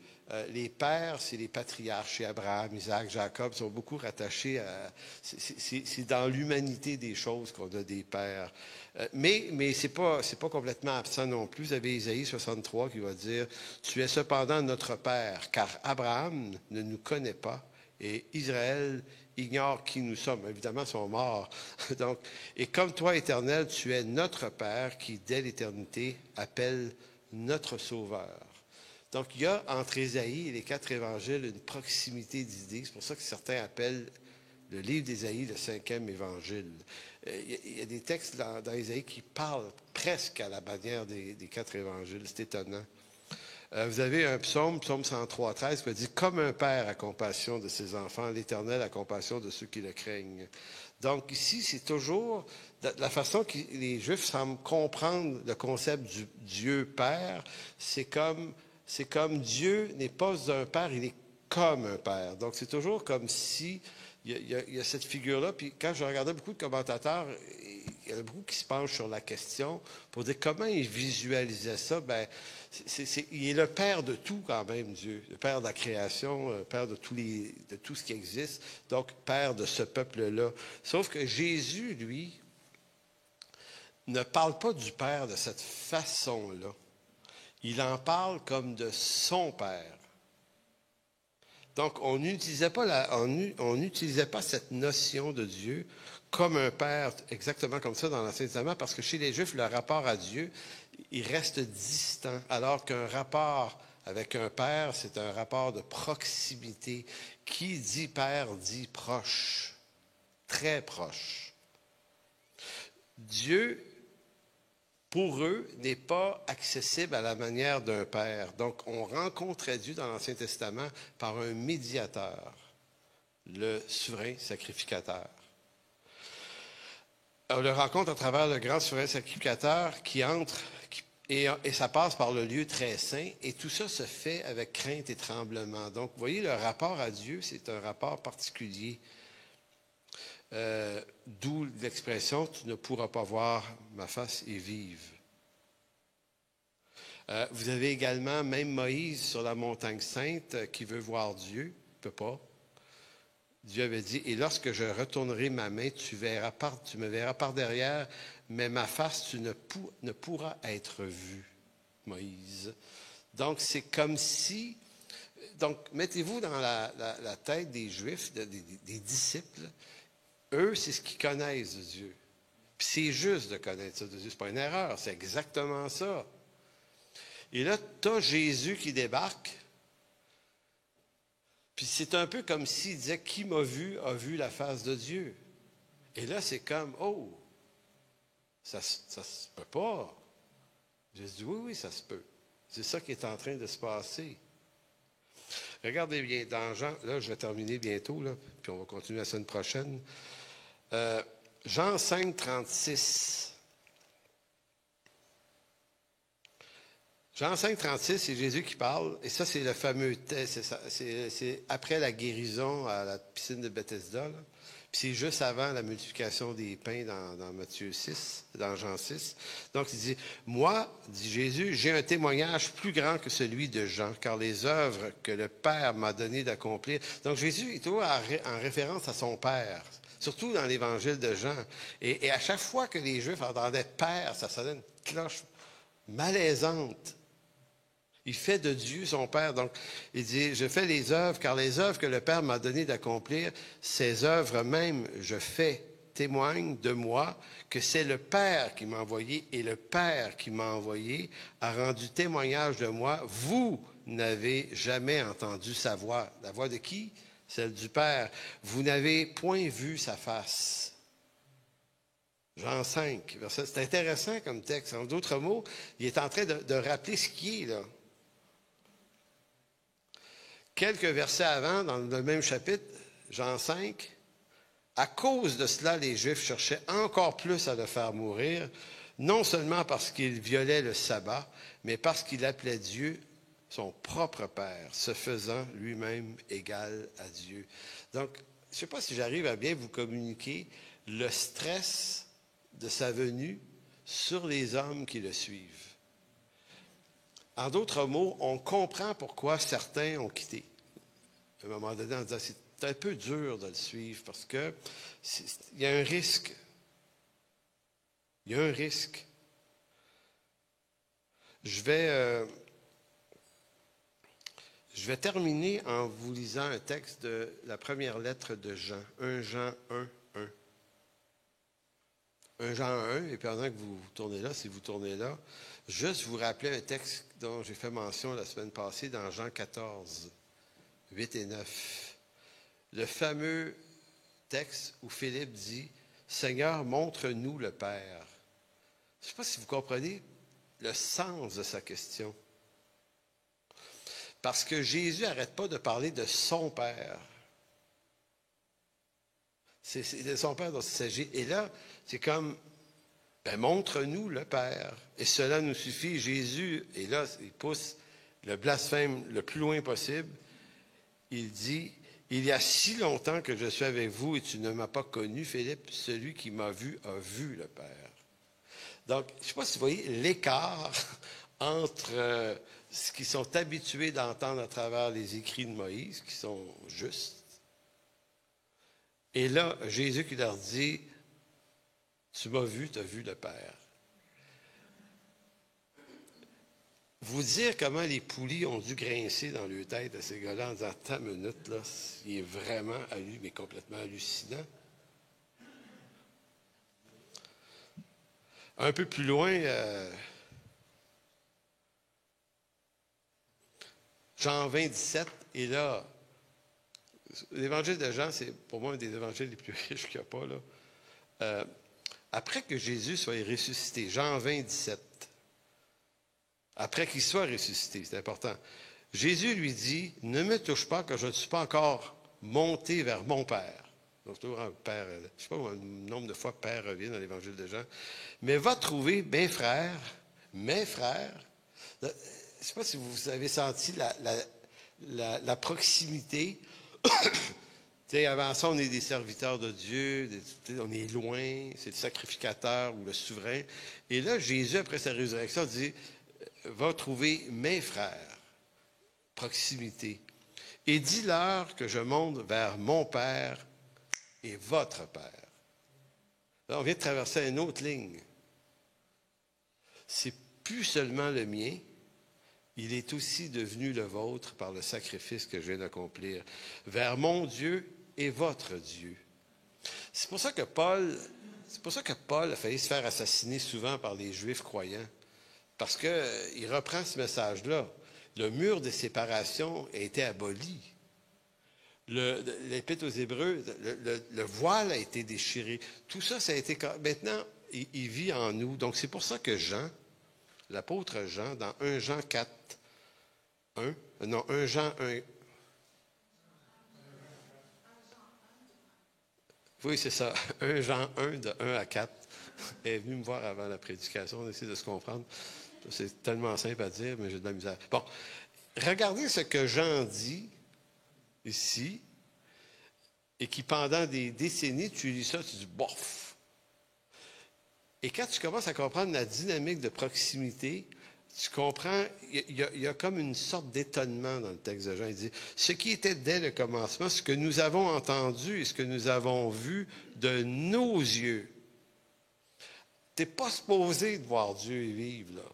les pères, c'est les patriarches, chez Abraham, Isaac, Jacob, sont beaucoup rattachés à... C'est dans l'humanité des choses qu'on a des pères. Mais c'est pas complètement absent non plus. Vous avez Isaïe 63 qui va dire « Tu es cependant notre Père, car Abraham ne nous connaît pas, et Israël ignore qui nous sommes. » Évidemment, ils sont morts. Donc, et comme toi, Éternel, tu es notre Père qui, dès l'éternité, appelle notre Sauveur. Donc, il y a entre Ésaïe et les 4 évangiles une proximité d'idées. C'est pour ça que certains appellent le livre d'Ésaïe le 5e évangile. Il y a des textes dans Ésaïe qui parlent presque à la manière des 4 évangiles. C'est étonnant. Vous avez un psaume 103, 13, qui dit « Comme un père a compassion de ses enfants, l'Éternel a compassion de ceux qui le craignent. » Donc ici, c'est toujours la façon que les Juifs semblent comprendre le concept du Dieu Père, c'est comme Dieu n'est pas un père, il est comme un père. Donc, c'est toujours comme si il y a cette figure-là. Puis, quand je regardais beaucoup de commentateurs, il y en a beaucoup qui se penchent sur la question pour dire comment ils visualisaient ça. Bien, il est le père de tout quand même, Dieu. Le père de la création, le père de tout ce qui existe. Donc, père de ce peuple-là. Sauf que Jésus, lui, ne parle pas du père de cette façon-là. Il en parle comme de son Père. Donc, on n'utilisait pas cette notion de Dieu comme un Père, exactement comme ça dans l'Ancien Testament, parce que chez les Juifs, le rapport à Dieu, il reste distant, alors qu'un rapport avec un Père, c'est un rapport de proximité. Qui dit Père dit proche, très proche. Dieu pour eux, n'est pas accessible à la manière d'un père. Donc, on rencontrait Dieu dans l'Ancien Testament par un médiateur, le souverain sacrificateur. On le rencontre à travers le grand souverain sacrificateur qui entre, et ça passe par le lieu très saint, et tout ça se fait avec crainte et tremblement. Donc, vous voyez, le rapport à Dieu, c'est un rapport particulier. D'où l'expression « tu ne pourras pas voir ma face et vivre ». Vous avez également même Moïse sur la montagne sainte qui veut voir Dieu, il ne peut pas. Dieu avait dit, et lorsque je retournerai ma main, tu me verras par derrière, mais ma face, tu ne pourras être vue, Moïse. Donc, c'est comme si... Donc, mettez-vous dans la tête des Juifs, des disciples. Eux, c'est ce qu'ils connaissent de Dieu. Puis c'est juste de connaître ça de Dieu. Ce n'est pas une erreur, c'est exactement ça. Et là, tu as Jésus qui débarque. Puis c'est un peu comme s'il disait, qui m'a vu a vu la face de Dieu. Et là, c'est comme, oh, ça se peut pas. Jésus dit, oui, ça se peut. C'est ça qui est en train de se passer. Regardez bien, dans Jean, là, je vais terminer bientôt, là, puis on va continuer la semaine prochaine. Jean 5, 36. Jean 5, 36, c'est Jésus qui parle, et ça, c'est le fameux test, c'est après la guérison à la piscine de Bethesda, là. Puis c'est juste avant la multiplication des pains dans Matthieu 6, dans Jean 6. Donc, il dit, moi, dit Jésus, j'ai un témoignage plus grand que celui de Jean, car les œuvres que le Père m'a donné d'accomplir. Donc, Jésus est toujours en référence à son Père, surtout dans l'Évangile de Jean. Et à chaque fois que les Juifs entendaient Père, ça sonnait une cloche malaisante. Il fait de Dieu son Père. Donc, il dit, je fais les œuvres, car les œuvres que le Père m'a donné d'accomplir, ces œuvres même, je fais, témoignent de moi que c'est le Père qui m'a envoyé, et le Père qui m'a envoyé a rendu témoignage de moi. Vous n'avez jamais entendu sa voix. La voix de qui? Celle du Père. Vous n'avez point vu sa face. Jean 5, verset. C'est intéressant comme texte. En d'autres mots, il est en train de rappeler ce qui est là. Quelques versets avant, dans le même chapitre, Jean 5, à cause de cela, les Juifs cherchaient encore plus à le faire mourir, non seulement parce qu'il violait le sabbat, mais parce qu'il appelait Dieu son propre Père, se faisant lui-même égal à Dieu. Donc, je ne sais pas si j'arrive à bien vous communiquer le stress de sa venue sur les hommes qui le suivent. En d'autres mots, on comprend pourquoi certains ont quitté. À un moment donné, on disait, c'est un peu dur de le suivre parce que il y a un risque. Il y a un risque. Je vais terminer en vous lisant un texte de la première lettre de Jean, 1 Jean 1, 1. 1 Jean 1, et pendant que vous tournez là, si vous tournez là, juste vous rappeler un texte dont j'ai fait mention la semaine passée dans Jean 14, 8 et 9. Le fameux texte où Philippe dit « Seigneur, montre-nous le Père ». Je ne sais pas si vous comprenez le sens de sa question. Parce que Jésus n'arrête pas de parler de son Père. C'est de son Père dont il s'agit. Et là, c'est comme, montre-nous le Père. Et cela nous suffit. Jésus, et là, il pousse le blasphème le plus loin possible. Il dit, il y a si longtemps que je suis avec vous et tu ne m'as pas connu, Philippe. Celui qui m'a vu a vu le Père. Donc, je ne sais pas si vous voyez l'écart entre ce qu'ils sont habitués d'entendre à travers les écrits de Moïse, qui sont justes. Et là, Jésus qui leur dit, tu m'as vu, tu as vu le Père. Vous dire comment les poulies ont dû grincer dans leur tête à ces gars-là en disant, attends une minute, là, il est vraiment mais complètement hallucinant. Un peu plus loin, Jean 20, 17, et là, l'évangile de Jean, c'est pour moi un des évangiles les plus riches qu'il n'y a pas, là. Après que Jésus soit ressuscité, Jean 20, 17, après qu'il soit ressuscité. C'est important. Jésus lui dit, « Ne me touche pas, car je ne suis pas encore monté vers mon Père. » Donc, toujours un Père, je ne sais pas le nombre de fois Père revient dans l'Évangile de Jean. Mais va trouver mes frères. Je ne sais pas si vous avez senti la proximité. Avant ça, on est des serviteurs de Dieu, on est loin, c'est le sacrificateur ou le souverain. Et là, Jésus, après sa résurrection, dit, va trouver mes frères, proximité. Et dis-leur que je monte vers mon Père et votre Père. Là, on vient de traverser une autre ligne. C'est plus seulement le mien, il est aussi devenu le vôtre par le sacrifice que je viens d'accomplir. Vers mon Dieu et votre Dieu. C'est pour ça que Paul a failli se faire assassiner souvent par les Juifs croyants. Parce qu'il reprend ce message-là. Le mur de séparation a été aboli. L'Épître aux Hébreux, le voile a été déchiré. Tout ça, ça a été... Maintenant, il vit en nous. Donc, c'est pour ça que Jean, l'apôtre Jean, dans 1 Jean 4, 1 Jean 1... Oui, c'est ça. 1 Jean 1, de 1 à 4. Elle est venue me voir avant la prédication. On essaie de se comprendre. C'est tellement simple à dire, mais j'ai de la misère. Bon, regardez ce que Jean dit ici, et qui pendant des décennies, tu lis ça, tu dis bof. Et quand tu commences à comprendre la dynamique de proximité, tu comprends, il y a comme une sorte d'étonnement dans le texte de Jean. Il dit, ce qui était dès le commencement, ce que nous avons entendu et ce que nous avons vu de nos yeux. Tu n'es pas supposé de voir Dieu et vivre, là.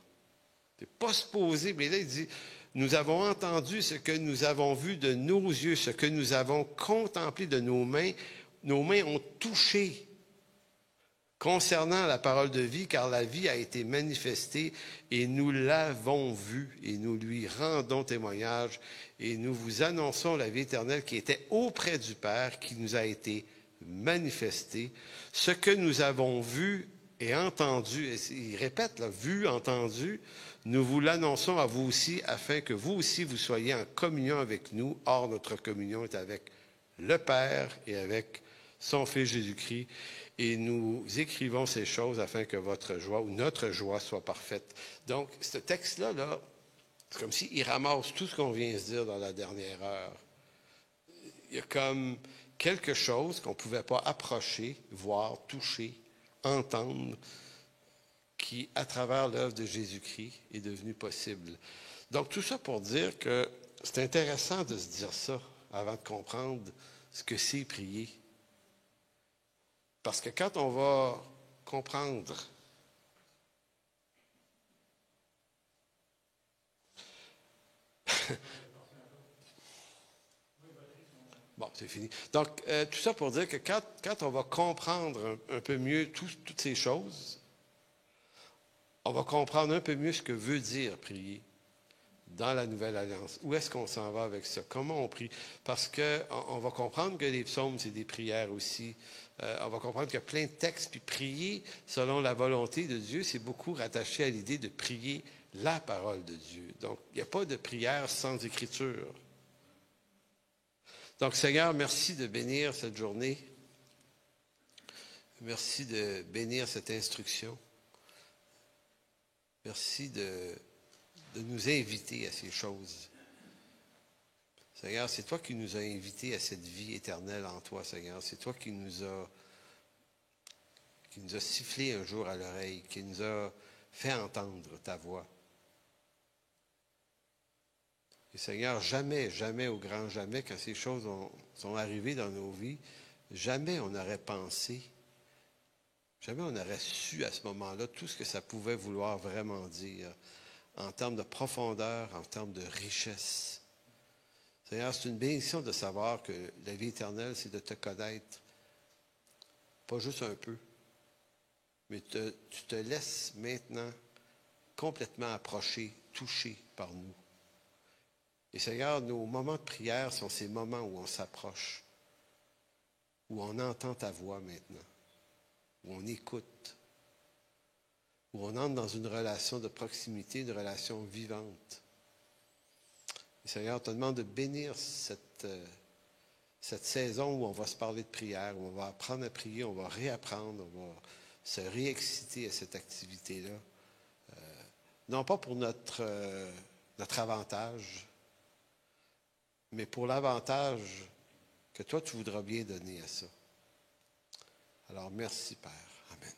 Tu n'es pas supposé, mais là, il dit, nous avons entendu ce que nous avons vu de nos yeux, ce que nous avons contemplé de nos mains. Nos mains ont touché concernant la parole de vie, car la vie a été manifestée et nous l'avons vue et nous lui rendons témoignage et nous vous annonçons la vie éternelle qui était auprès du Père, qui nous a été manifestée. Ce que nous avons vu et entendu, et il répète, là, vu, entendu, nous vous l'annonçons à vous aussi, afin que vous aussi vous soyez en communion avec nous. Or, notre communion est avec le Père et avec son Fils Jésus-Christ. Et nous écrivons ces choses afin que votre joie ou notre joie soit parfaite. Donc, ce texte-là, là, c'est comme s'il ramasse tout ce qu'on vient de se dire dans la dernière heure. Il y a comme quelque chose qu'on ne pouvait pas approcher, voir, toucher, entendre, qui, à travers l'œuvre de Jésus-Christ, est devenu possible. Donc, tout ça pour dire que c'est intéressant de se dire ça avant de comprendre ce que c'est prier. Parce que quand on va comprendre bon, c'est fini. Donc, tout ça pour dire que quand on va comprendre un peu mieux toutes ces choses, on va comprendre un peu mieux ce que veut dire prier dans la Nouvelle Alliance. Où est-ce qu'on s'en va avec ça? Comment on prie? Parce qu'on va comprendre que les psaumes, c'est des prières aussi. On va comprendre qu'il y a plein de textes. Puis prier selon la volonté de Dieu, c'est beaucoup rattaché à l'idée de prier la parole de Dieu. Donc, il n'y a pas de prière sans écriture. Donc, Seigneur, merci de bénir cette journée. Merci de bénir cette instruction. Merci de nous inviter à ces choses. Seigneur, c'est toi qui nous as invités à cette vie éternelle en toi, Seigneur. C'est toi qui nous a sifflé un jour à l'oreille, qui nous a fait entendre ta voix. Et Seigneur, jamais, jamais, au grand jamais, quand ces choses sont arrivées dans nos vies, jamais on n'aurait pensé, jamais on aurait su à ce moment-là tout ce que ça pouvait vouloir vraiment dire, en termes de profondeur, en termes de richesse. Seigneur, c'est une bénédiction de savoir que la vie éternelle, c'est de te connaître, pas juste un peu, mais tu te laisses maintenant complètement approcher, toucher par nous. Et Seigneur, nos moments de prière sont ces moments où on s'approche, où on entend ta voix maintenant, où on écoute. où on entre dans une relation de proximité, une relation vivante. Et Seigneur, on te demande de bénir cette saison où on va se parler de prière, où on va apprendre à prier, on va réapprendre, on va se réexciter à cette activité-là. Non pas pour notre avantage, mais pour l'avantage que toi, tu voudras bien donner à ça. Alors, merci, Père. Amen.